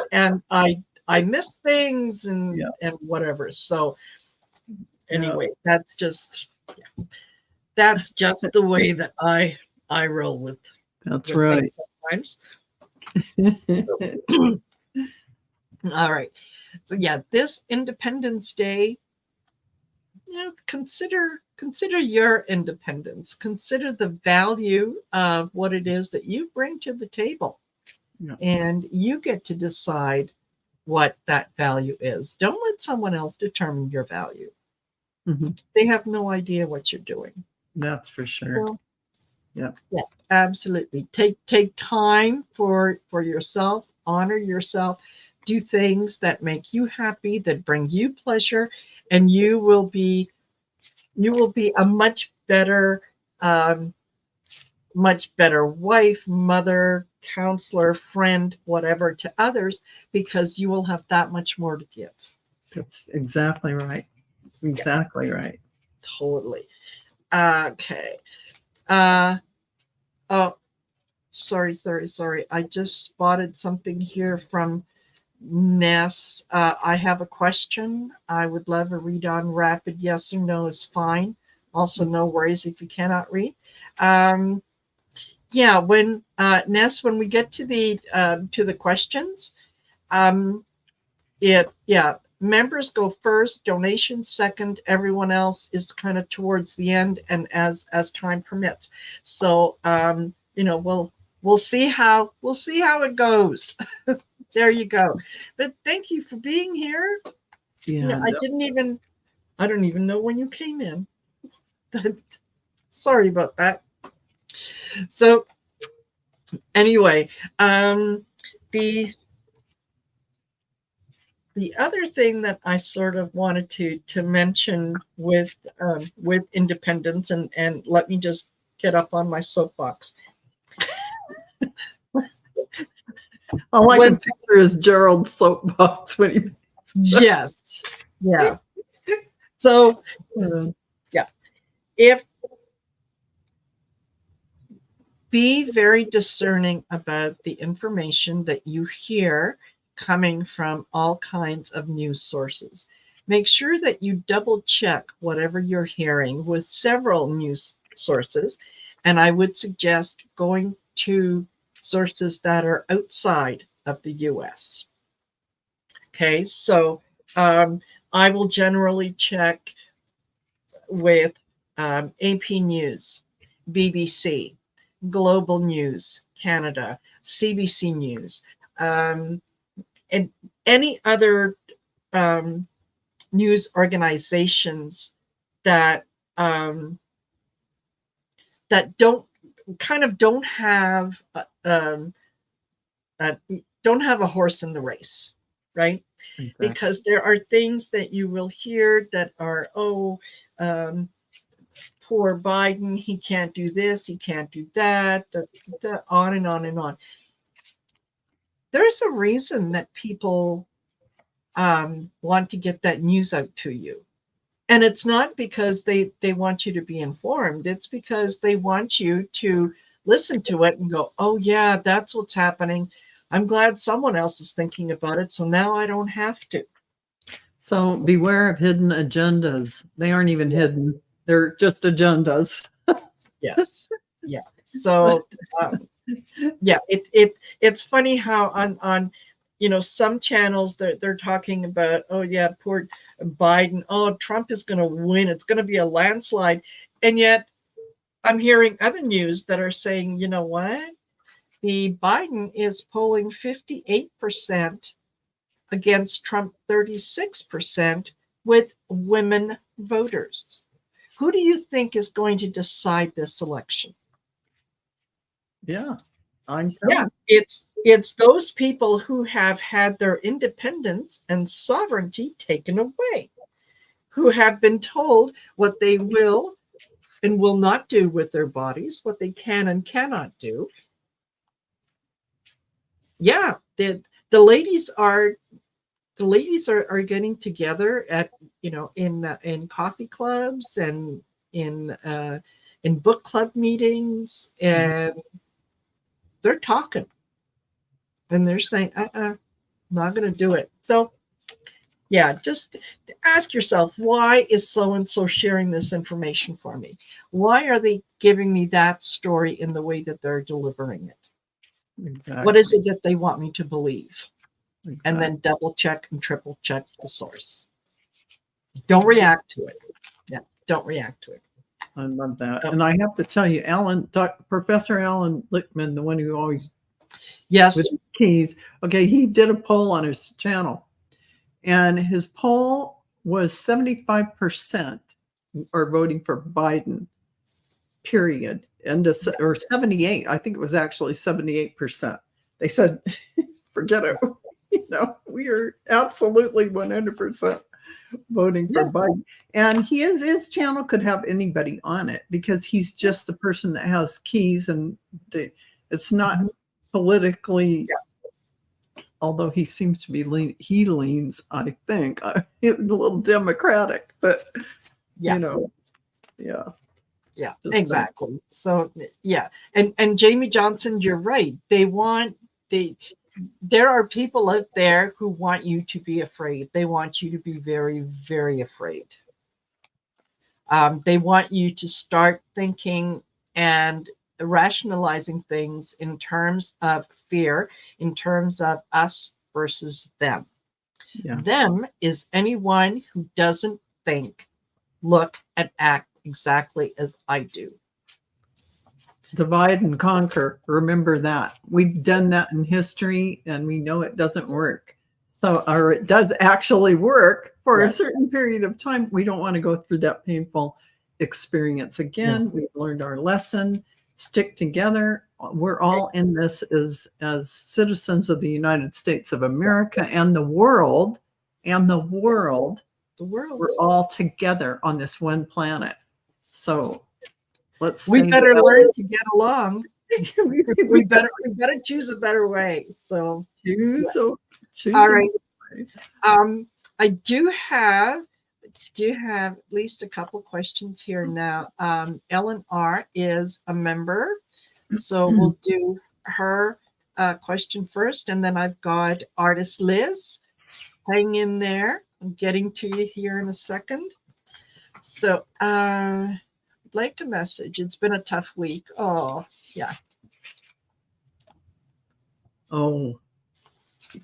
A: I miss things and whatever. So anyway, that's just the way that I roll with.
B: That's right.
A: Sometimes. All right. So yeah, this Independence Day, you know, consider your independence. Consider the value of what it is that you bring to the table. Yeah. And you get to decide what that value is. Don't let someone else determine your value. Mm-hmm. They have no idea what you're doing.
B: That's for sure.
A: So, yes, absolutely. Take time for yourself, honor yourself, do things that make you happy, that bring you pleasure, and you will be a much better wife, mother, counselor, friend, whatever, to others, because you will have that much more to give.
B: That's exactly right. Exactly right.
A: Totally. Okay. Oh, sorry. I just spotted something here from Ness. I have a question. I would love a read on rapid. Yes or no is fine. Also, no worries if you cannot read. When Ness, when we get to the questions, members go first, donations second, everyone else is kind of towards the end, and as time permits. So you know, we'll see how it goes. There you go. But thank you for being here. Yeah, I don't even know when you came in. Sorry about that. So anyway, the other thing that I sort of wanted to mention with independence, and let me just get up on my soapbox.
B: All I can picture is Gerald's soapbox when he.
A: Yes. Yeah. So, be very discerning about the information that you hear coming from all kinds of news sources. Make sure that you double check whatever you're hearing with several news sources. And I would suggest going to sources that are outside of the US. Okay, so I will generally check with AP News, BBC, Global News Canada, CBC News, and any other news organizations that that don't have don't have a horse in the race, right?
B: Exactly.
A: Because there are things that you will hear that are, poor Biden, he can't do this, he can't do that, on and on and on. There's a reason that people want to get that news out to you. And it's not because they want you to be informed. It's because they want you to listen to it and go, oh, yeah, that's what's happening. I'm glad someone else is thinking about it, so now I don't have to.
B: So beware of hidden agendas. They aren't even hidden. They're just agendas.
A: Yes. Yeah. So, yeah, it's funny how on some channels they're talking about, oh yeah, poor Biden, oh, Trump is going to win, it's going to be a landslide, and yet I'm hearing other news that are saying, you know what, the Biden is polling 58% against Trump 36% with women voters. Who do you think is going to decide this election?
B: Yeah,
A: it's those people who have had their independence and sovereignty taken away, who have been told what they will and will not do with their bodies, what they can and cannot do. Yeah, the ladies are getting together at in coffee clubs and in book club meetings, and they're talking and they're saying, not going to do it. So yeah, just ask yourself, why is so-and-so sharing this information for me? Why are they giving me that story in the way that they're delivering it?
B: Exactly.
A: What is it that they want me to believe?
B: Exactly.
A: And then double check and triple check the source. Don't react to it. Yeah, don't react to it.
B: I love that. And I have to tell you, Professor Alan Lichtman, the one who always
A: with
B: his keys. Okay, he did a poll on his channel, and his poll was 75% are voting for Biden, period. Or 78. I think it was actually 78%. They said, forget it. We are absolutely 100% voting for Biden. And his channel could have anybody on it because he's just the person that has keys, and it's not politically, although he seems to be he leans, I think, a little Democratic, but
A: yeah, exactly. So yeah, and Jamie Johnson, you're right. There are people out there who want you to be afraid. They want you to be very, very afraid. They want you to start thinking and rationalizing things in terms of fear, in terms of us versus them. Yeah. Them is anyone who doesn't think, look, and act exactly as I do.
B: Divide and conquer. Remember that. We've done that in history, and we know it doesn't work. Or it does actually work for a certain period of time. We don't want to go through that painful experience again. We've learned our lesson. Stick together. We're all in this as citizens of the United States of America and the world. We're all together on this one planet. So we
A: better learn to get along. we better choose a better way. So
B: choose
A: all right. I do have at least a couple questions here now. Ellen R is a member, so we'll do her question first, and then I've got artist Liz. Hang in there. I'm getting to you here in a second. So I'd like to message. It's been a tough week. Oh, yeah.
B: Oh,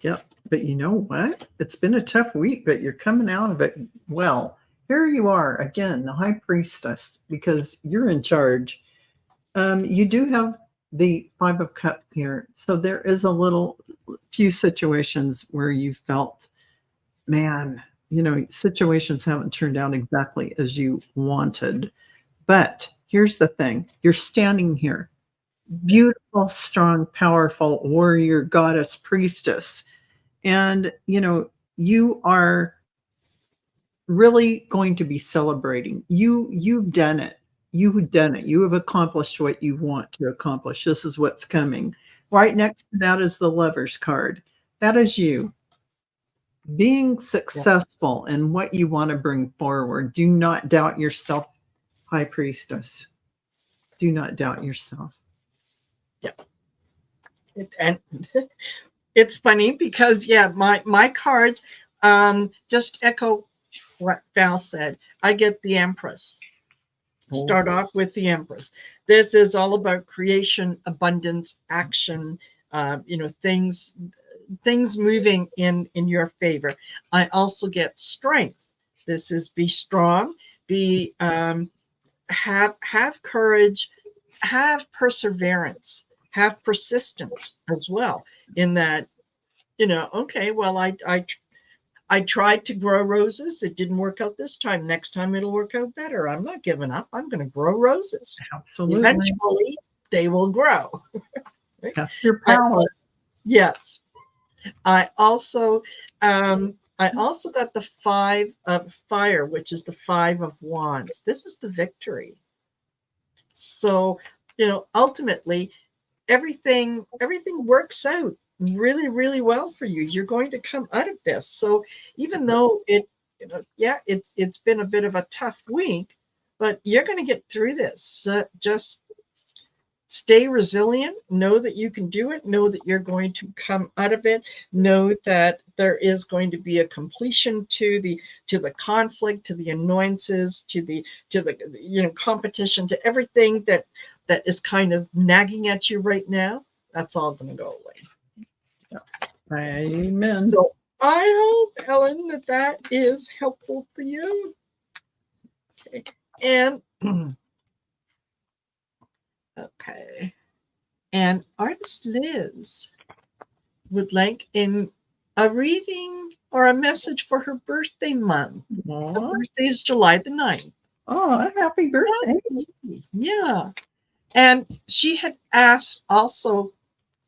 B: yeah. But you know what? It's been a tough week, but you're coming out of it well. Here you are again, the high priestess, because you're in charge. You do have the 5 of Cups here. So there is a little few situations where you felt, man, situations haven't turned out exactly as you wanted. But here's the thing. You're standing here, beautiful, strong, powerful warrior, goddess, priestess. And, you are really going to be celebrating. You've done it. You've done it. You have accomplished what you want to accomplish. This is what's coming. Right next to that is the Lover's card. That is you being successful in what you want to bring forward. Do not doubt yourself, High Priestess. Do not doubt yourself.
A: Yeah. And it's funny because, my cards just echo what Val said. I get the Empress. Start off with the Empress. This is all about creation, abundance, action, things moving in your favor. I also get strength. This is be strong, be have courage, have perseverance, have persistence as well. In that, okay, well, I tried to grow roses. It didn't work out this time. Next time it'll work out better. I'm not giving up. I'm going to grow roses.
B: Absolutely.
A: Eventually they will grow.
B: That's your power.
A: Yes. I also got the 5 of fire, which is the 5 of wands. This is the victory. So, ultimately everything works out really, really well for you. You're going to come out of this. So even though it's been a bit of a tough week, but you're going to get through this. Just stay resilient. Know that you can do it. Know that you're going to come out of it. Know that there is going to be a completion to the conflict, to the annoyances, to the competition, to everything that is kind of nagging at you right now. That's all going to go away.
B: Amen.
A: So I hope, Helen, that is helpful for you. Okay. And okay. And artist Liz would like in a reading or a message for her birthday month. Her birthday is July the 9th.
B: Oh, happy birthday.
A: Yeah. And she had asked also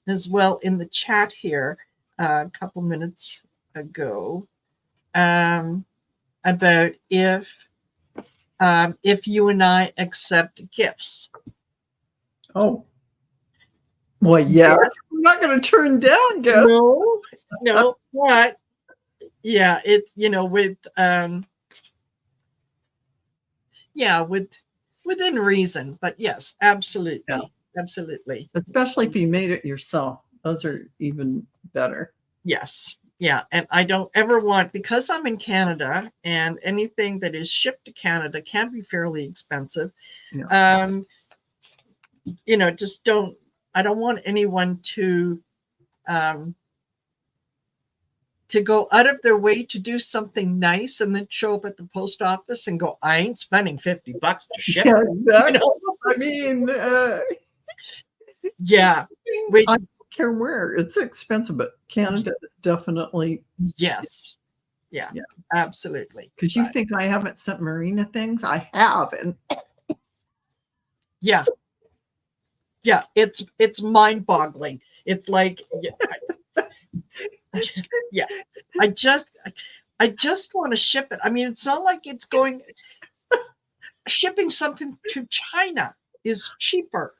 A: as well in the chat here a couple minutes ago about if you and I accept gifts.
B: Oh, well, yes. I'm not going to turn down gifts.
A: No, but yeah, it's within reason. But yes, absolutely.
B: Yeah.
A: Absolutely.
B: Especially if you made it yourself. Those are even better.
A: Yes. Yeah. And I don't ever want, because I'm in Canada and anything that is shipped to Canada can be fairly expensive. Yeah. I don't want anyone to go out of their way to do something nice and then show up at the post office and go, I ain't spending $50 to ship.
B: Yeah, exactly. I mean,
A: yeah.
B: I don't care where. It's expensive, but Canada is definitely.
A: Yes. Yeah. Absolutely.
B: Because you think I haven't sent Marina things? I have. And
A: yeah. Yeah. It's mind-boggling. It's like, yeah. I just want to ship it. I mean, it's not like it's going. Shipping something to China is cheaper.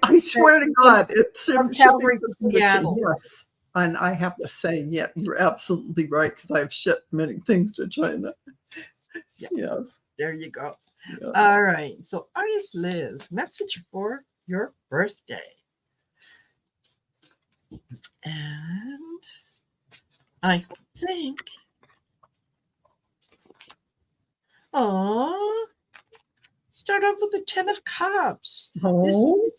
B: I swear to God, it's
A: from Calgary to Seattle.
B: Yes, and I have to say, yeah, you're absolutely right because I've shipped many things to China.
A: Yeah.
B: Yes,
A: there you go.
B: Yeah.
A: All right, so artist Liz, message for your birthday, and I think, start off with the 10 of Cups.
B: Oh.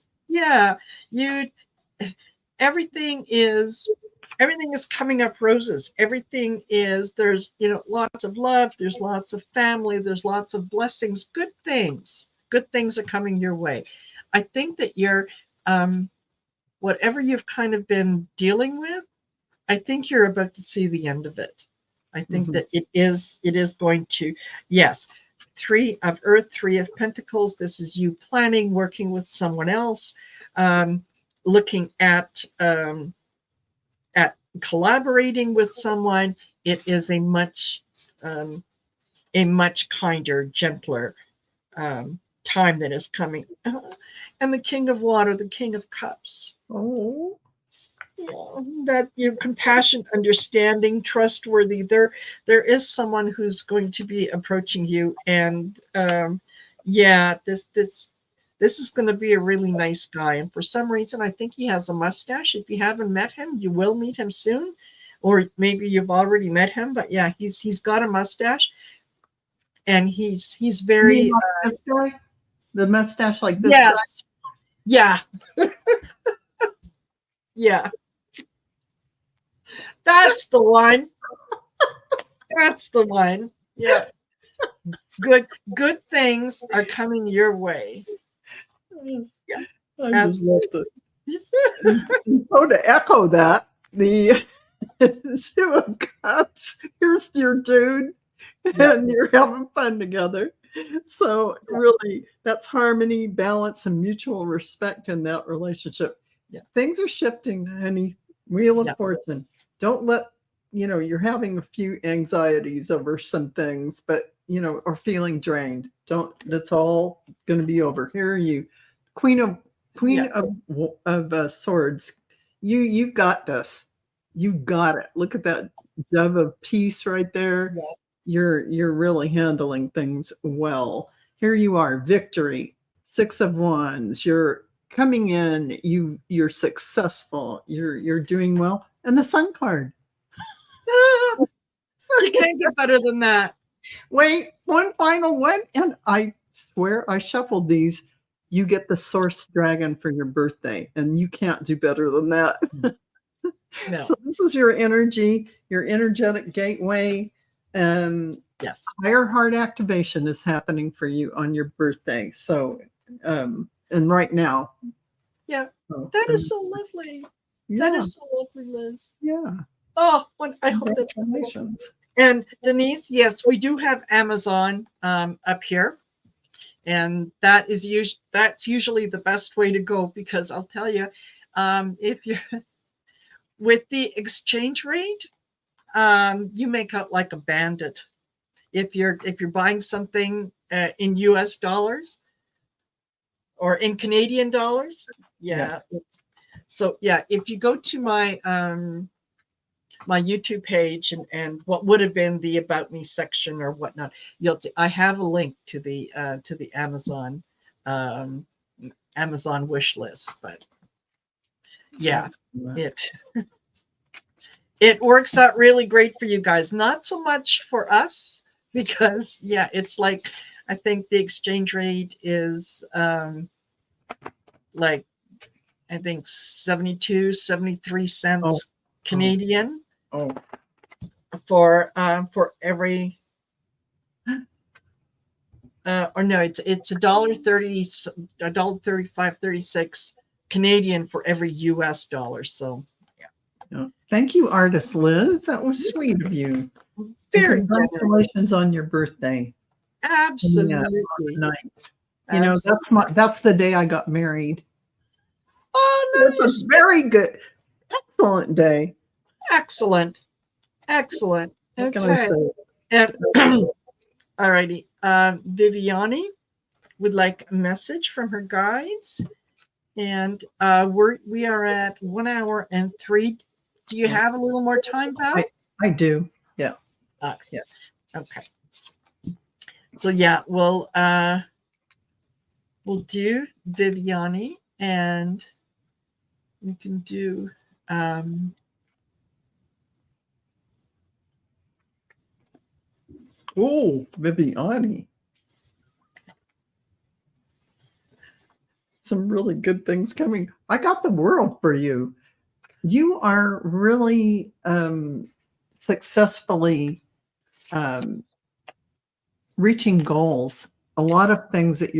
A: Everything is coming up roses. Everything is, there's lots of love, there's lots of family, there's lots of blessings, good things are coming your way. I think that you're whatever you've kind of been dealing with, I think you're about to see the end of it. I think that it is going to, yes, 3 of Earth, 3 of Pentacles. This is you planning, working with someone else, looking at collaborating with someone. It is a much kinder, gentler time that is coming. And the King of Water, the King of Cups.
B: Oh,
A: yeah, that you're compassionate, understanding, trustworthy. There is someone who's going to be approaching you, and yeah, this is going to be a really nice guy. And for some reason, I think he has a mustache. If you haven't met him, you will meet him soon, or maybe you've already met him. But yeah, he's got a mustache. And he's very
B: this guy, the mustache like this.
A: Yes.
B: Guy?
A: Yeah. Yeah. That's the one. That's the one. Yeah. Good things are coming your way.
B: Yeah. I just loved it. So to echo that, the 2 of Cups, here's your dude. And you're having fun together. So really, that's harmony, balance, and mutual respect in that relationship. Yeah. Things are shifting, honey. Wheel of Fortune. Don't let, you're having a few anxieties over some things, but, or feeling drained. That's all going to be over. Here are you. Queen of Swords. You've got this. You've got it. Look at that dove of peace right there. Yeah. You're really handling things well. Here you are, Victory, 6 of Wands. You're coming in. You're successful. You're doing well. And the Sun card.
A: You can't get better than that.
B: Wait, one final one, and I swear I shuffled these. You get the Source Dragon for your birthday, and you can't do better than that. No. So this is your energy, your energetic gateway.
A: Yes,
B: higher heart activation is happening for you on your birthday. So, and right now.
A: Yeah, that is so lovely. Yeah. That is so lovely, Liz.
B: Yeah.
A: Oh, I hope that. And Denise, yes, we do have Amazon up here, and that's usually the best way to go, because I'll tell you, if you're with the exchange rate, you make out like a bandit. If you're buying something in US dollars or in Canadian dollars, yeah. So yeah, if you go to my my YouTube page and what would have been the About Me section or whatnot, I have a link to the Amazon Amazon wish list. But yeah, it works out really great for you guys. Not so much for us, because yeah, it's like, I think the exchange rate is like, I think 72, 73 cents Canadian for every or no, it's $1.30, $1.35, 36 Canadian for every US dollar. So
B: yeah. Thank you, artist Liz. That was sweet of you. Very congratulations on your birthday.
A: Absolutely.
B: Yeah, that's the day I got married.
A: Oh, nice.
B: It's a very good, excellent day.
A: Excellent. Okay.
B: What can I say?
A: And all righty. Viviani would like a message from her guides, and we are at 1 hour and 3. Do you have a little more time, Val?
B: I do. Yeah.
A: Yeah. Okay. So yeah, we'll do Viviani, and we can do
B: oh, Viviani. Some really good things coming. I got the world for you. You are really successfully reaching goals. A lot of things that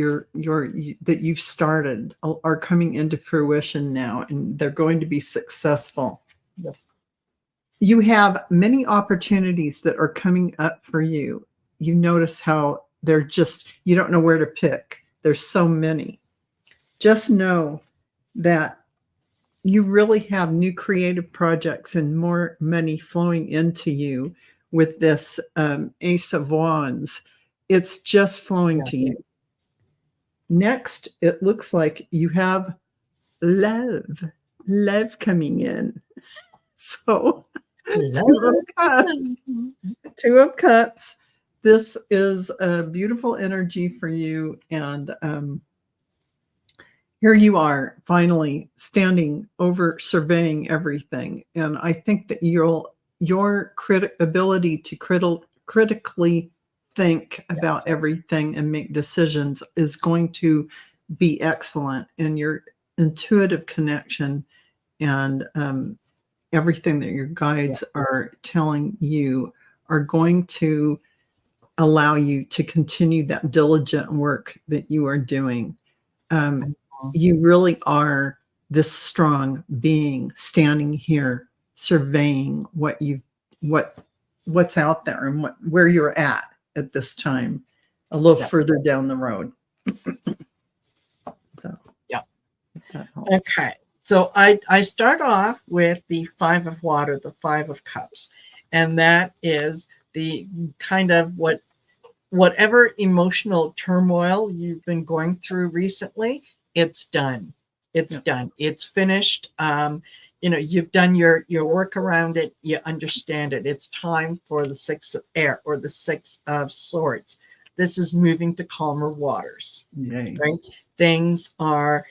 B: that you've started are coming into fruition now, and they're going to be successful.
A: Yep.
B: You have many opportunities that are coming up for you. You notice how they're just, you don't know where to pick. There's so many. Just know that you really have new creative projects and more money flowing into you with this Ace of Wands. It's just flowing to you. Next, it looks like you have love coming in. So Two of Cups. This is a beautiful energy for you. And here you are finally standing over surveying everything. And I think that your ability to critically think about everything and make decisions is going to be excellent. And your intuitive connection and everything that your guides are telling you are going to allow you to continue that diligent work that you are doing. You really are this strong being standing here surveying what's out there and where you're at this time, a little further down the road. So,
A: okay. So I start off with the 5 of water, the 5 of cups, and that is the kind of whatever emotional turmoil you've been going through recently, it's done. It's done. It's finished. You've done your work around it. You understand it. It's time for the 6 of air or the 6 of swords. This is moving to calmer waters.
B: Yay.
A: Right? Things are,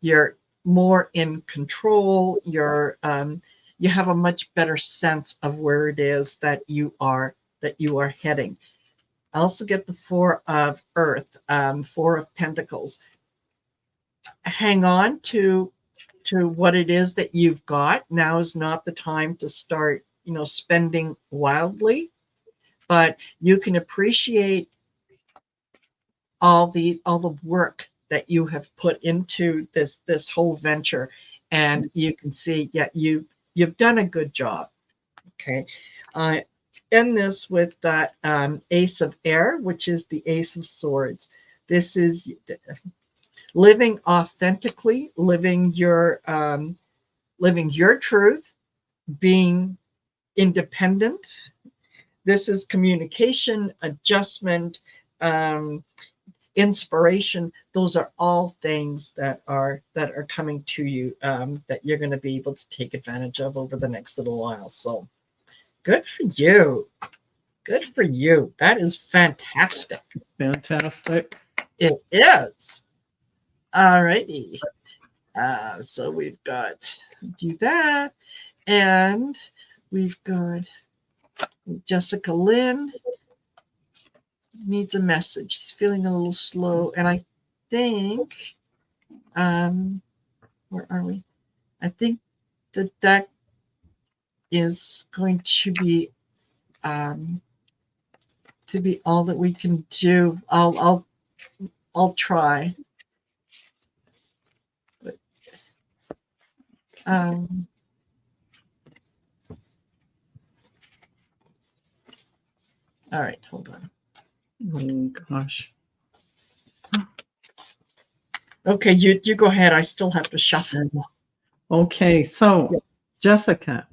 A: you're more in control. You have a much better sense of where it is that you are heading. I also get the 4 of earth, 4 of pentacles. Hang on to what it is that you've got. Now is not the time to start, spending wildly, but you can appreciate all the work that you have put into this whole venture, and you can see, you've done a good job. Okay. End this with that Ace of Air, which is the Ace of Swords. This is living authentically, living your truth, being independent. This is communication, adjustment, inspiration. Those are all things that are coming to you, that you're going to be able to take advantage of over the next little while. So good for you. Good for you. That is fantastic.
B: It's fantastic.
A: It is. All righty. So we've got do that. And we've got Jessica Lynn needs a message. She's feeling a little slow. And I think, where are we? I think that is going to be all that we can do. I'll try. But, all right, hold on.
B: Oh gosh.
A: Okay, you go ahead. I still have to shuffle.
B: Okay, so Jessica,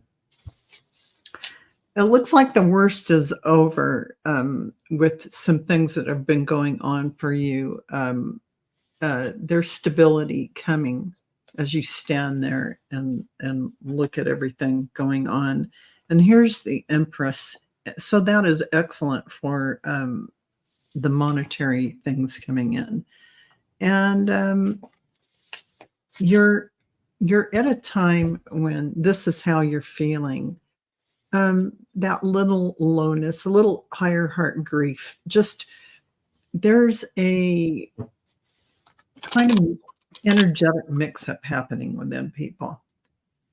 B: it looks like the worst is over, with some things that have been going on for you. There's stability coming as you stand there and look at everything going on. And here's the Empress. So that is excellent for the monetary things coming in. And you're at a time when this is how you're feeling. That little lowness, a little higher heart grief. Just there's a kind of energetic mix-up happening within people.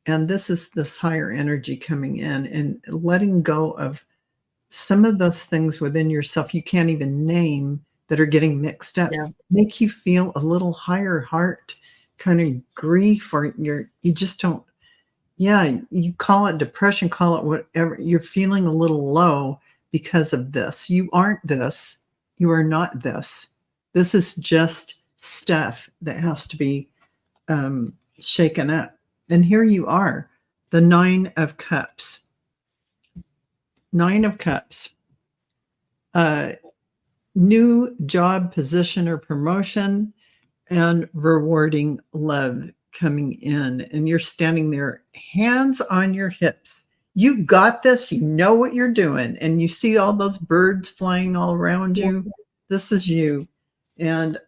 B: And this is this higher energy coming in and letting go of some of those things within yourself you can't even name that are getting mixed up. Make you feel a little higher heart kind of grief, or you just don't, yeah, you call it depression, call it whatever. You're feeling a little low because of this. You aren't this. You are not this. This is just stuff that has to be shaken up. And here you are, the 9 of Cups. 9 of Cups. New job, position, or promotion, and rewarding love coming in. And you're standing there, hands on your hips. You got this. You know what you're doing. And you see all those birds flying all around you. This is you. And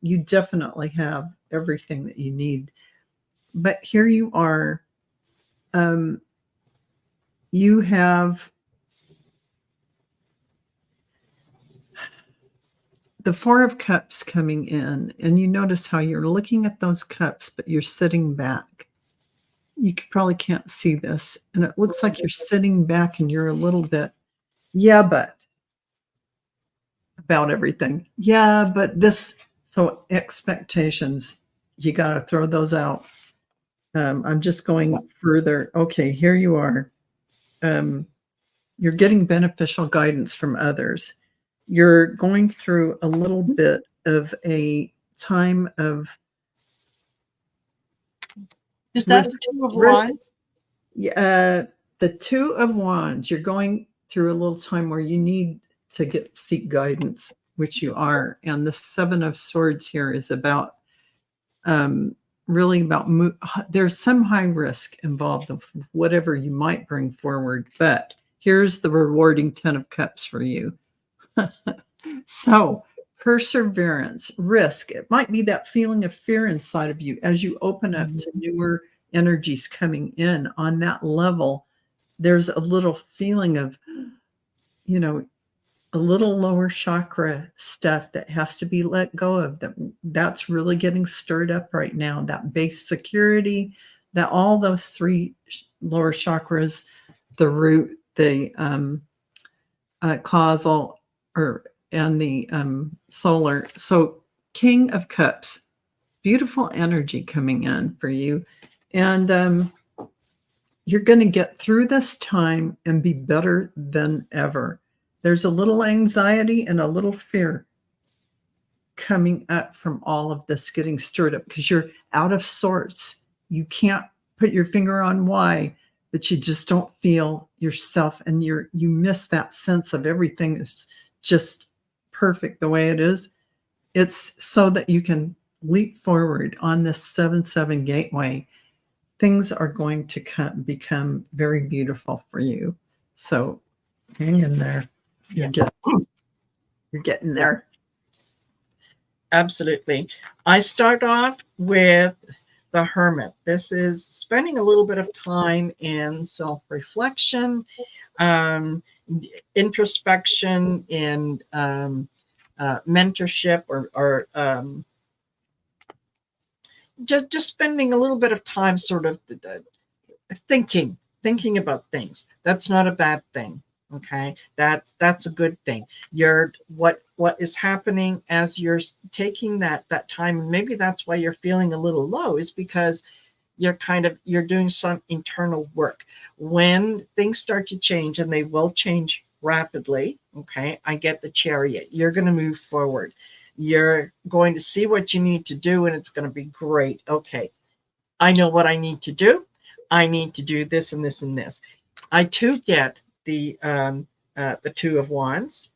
B: you definitely have everything that you need. But here you are. You have the 4 of Cups coming in, and you notice how you're looking at those cups, but you're sitting back. You probably can't see this, and it looks like you're sitting back and you're a little bit, yeah, but about everything. Yeah, but this, so expectations, you got to throw those out. I'm just going further. Okay, here you are. You're getting beneficial guidance from others. You're going through a little bit of a time of.
A: Is that the 2 of Wands?
B: Yeah, the 2 of Wands. You're going through a little time where you need to seek guidance, which you are. And the 7 of Swords here is about really about there's some high risk involved with whatever you might bring forward, but here's the rewarding 10 of Cups for you. So perseverance, risk. It might be that feeling of fear inside of you as you open up to newer energies coming in on that level. There's a little feeling of, you know, a little lower chakra stuff that has to be let go of. That's really getting stirred up right now. That base security, that all those 3 lower chakras, the root, the causal, and the solar. So King of Cups, beautiful energy coming in for you. And you're going to get through this time and be better than ever. There's a little anxiety and a little fear coming up from all of this getting stirred up because you're out of sorts. You can't put your finger on why, but you just don't feel yourself, and you miss that sense of everything is just perfect the way it is. It's so that you can leap forward on this 7-7 gateway. Things are going to become very beautiful for you. So hang in there. You're getting there.
A: Absolutely. I start off with the Hermit. This is spending a little bit of time in self-reflection, introspection, in mentorship, or just spending a little bit of time sort of thinking about things. That's not a bad thing. Okay, that's a good thing. What is happening as you're taking that time, and maybe that's why you're feeling a little low, is because you're doing some internal work. When things start to change, and they will change rapidly, okay, I get the Chariot. You're going to move forward. You're going to see what you need to do, and it's going to be great. Okay, I know what I need to do. I need to do this and this and this. I too get the 2 of Wands.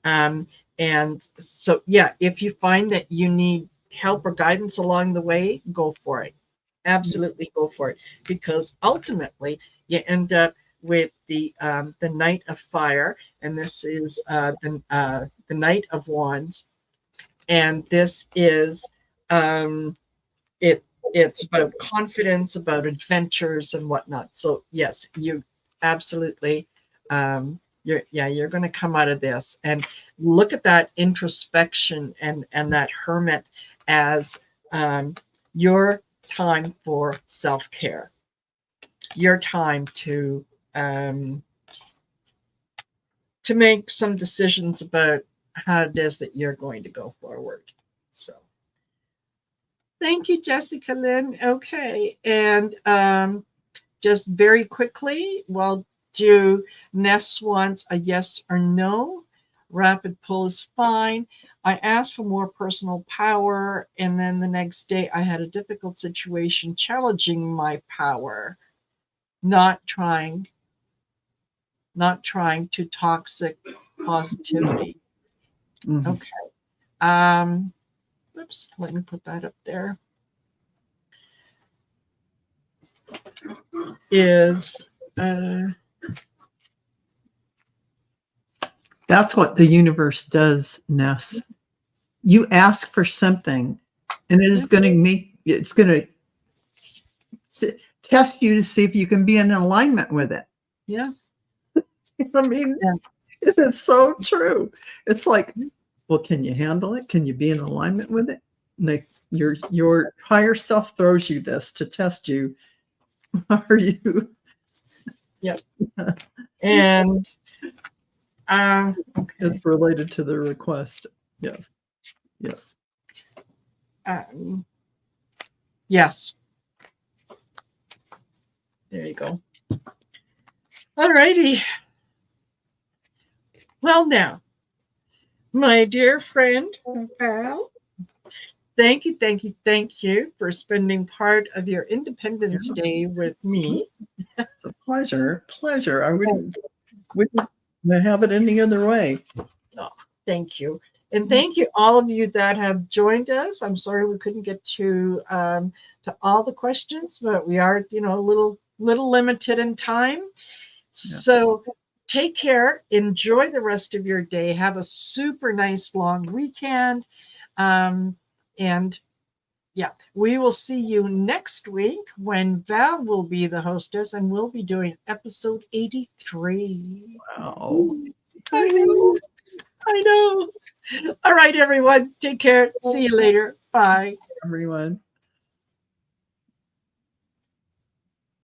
A: And so, yeah, if you find that you need help or guidance along the way, go for it. Absolutely go for it. Because ultimately, you end up with the Knight of Fire. And this is the Knight of Wands. And this is, it's about confidence, about adventures and whatnot. So yes, you absolutely, you're going to come out of this, and look at that introspection and that Hermit as your time for self-care, your time to make some decisions about how it is that you're going to go forward. So thank you, Jessica Lynn. Okay, and just very quickly, well, do Ness wants a yes or no? Rapid pull is fine. I asked for more personal power, and then the next day I had a difficult situation challenging my power, not trying to toxic positivity.
B: Mm-hmm.
A: Okay. Oops, let me put that up there. Is
B: that's what the universe does, Ness. You ask for something, and it is going to make it's going to test you to see if you can be in alignment with it.
A: Yeah.
B: I mean, it is so true. It's like, well, can you handle it? Can you be in alignment with it? Like your higher self throws you this to test you. Are you?
A: Yep. And okay.
B: It's related to the request. Yes. Yes.
A: Yes. There you go. All righty. Well, now, my dear friend, Val, thank you for spending part of your Independence Day with me.
B: It's a pleasure. I wouldn't have it any other way.
A: Oh, thank you. And thank you, all of you that have joined us. I'm sorry we couldn't get to all the questions, but we are, a little limited in time. Yeah. So take care. Enjoy the rest of your day. Have a super nice long weekend. And yeah, we will see you next week when Val will be the hostess, and we'll be doing episode 83.
B: Wow.
A: I know. All right, everyone. Take care. See you later. Bye.
B: Everyone.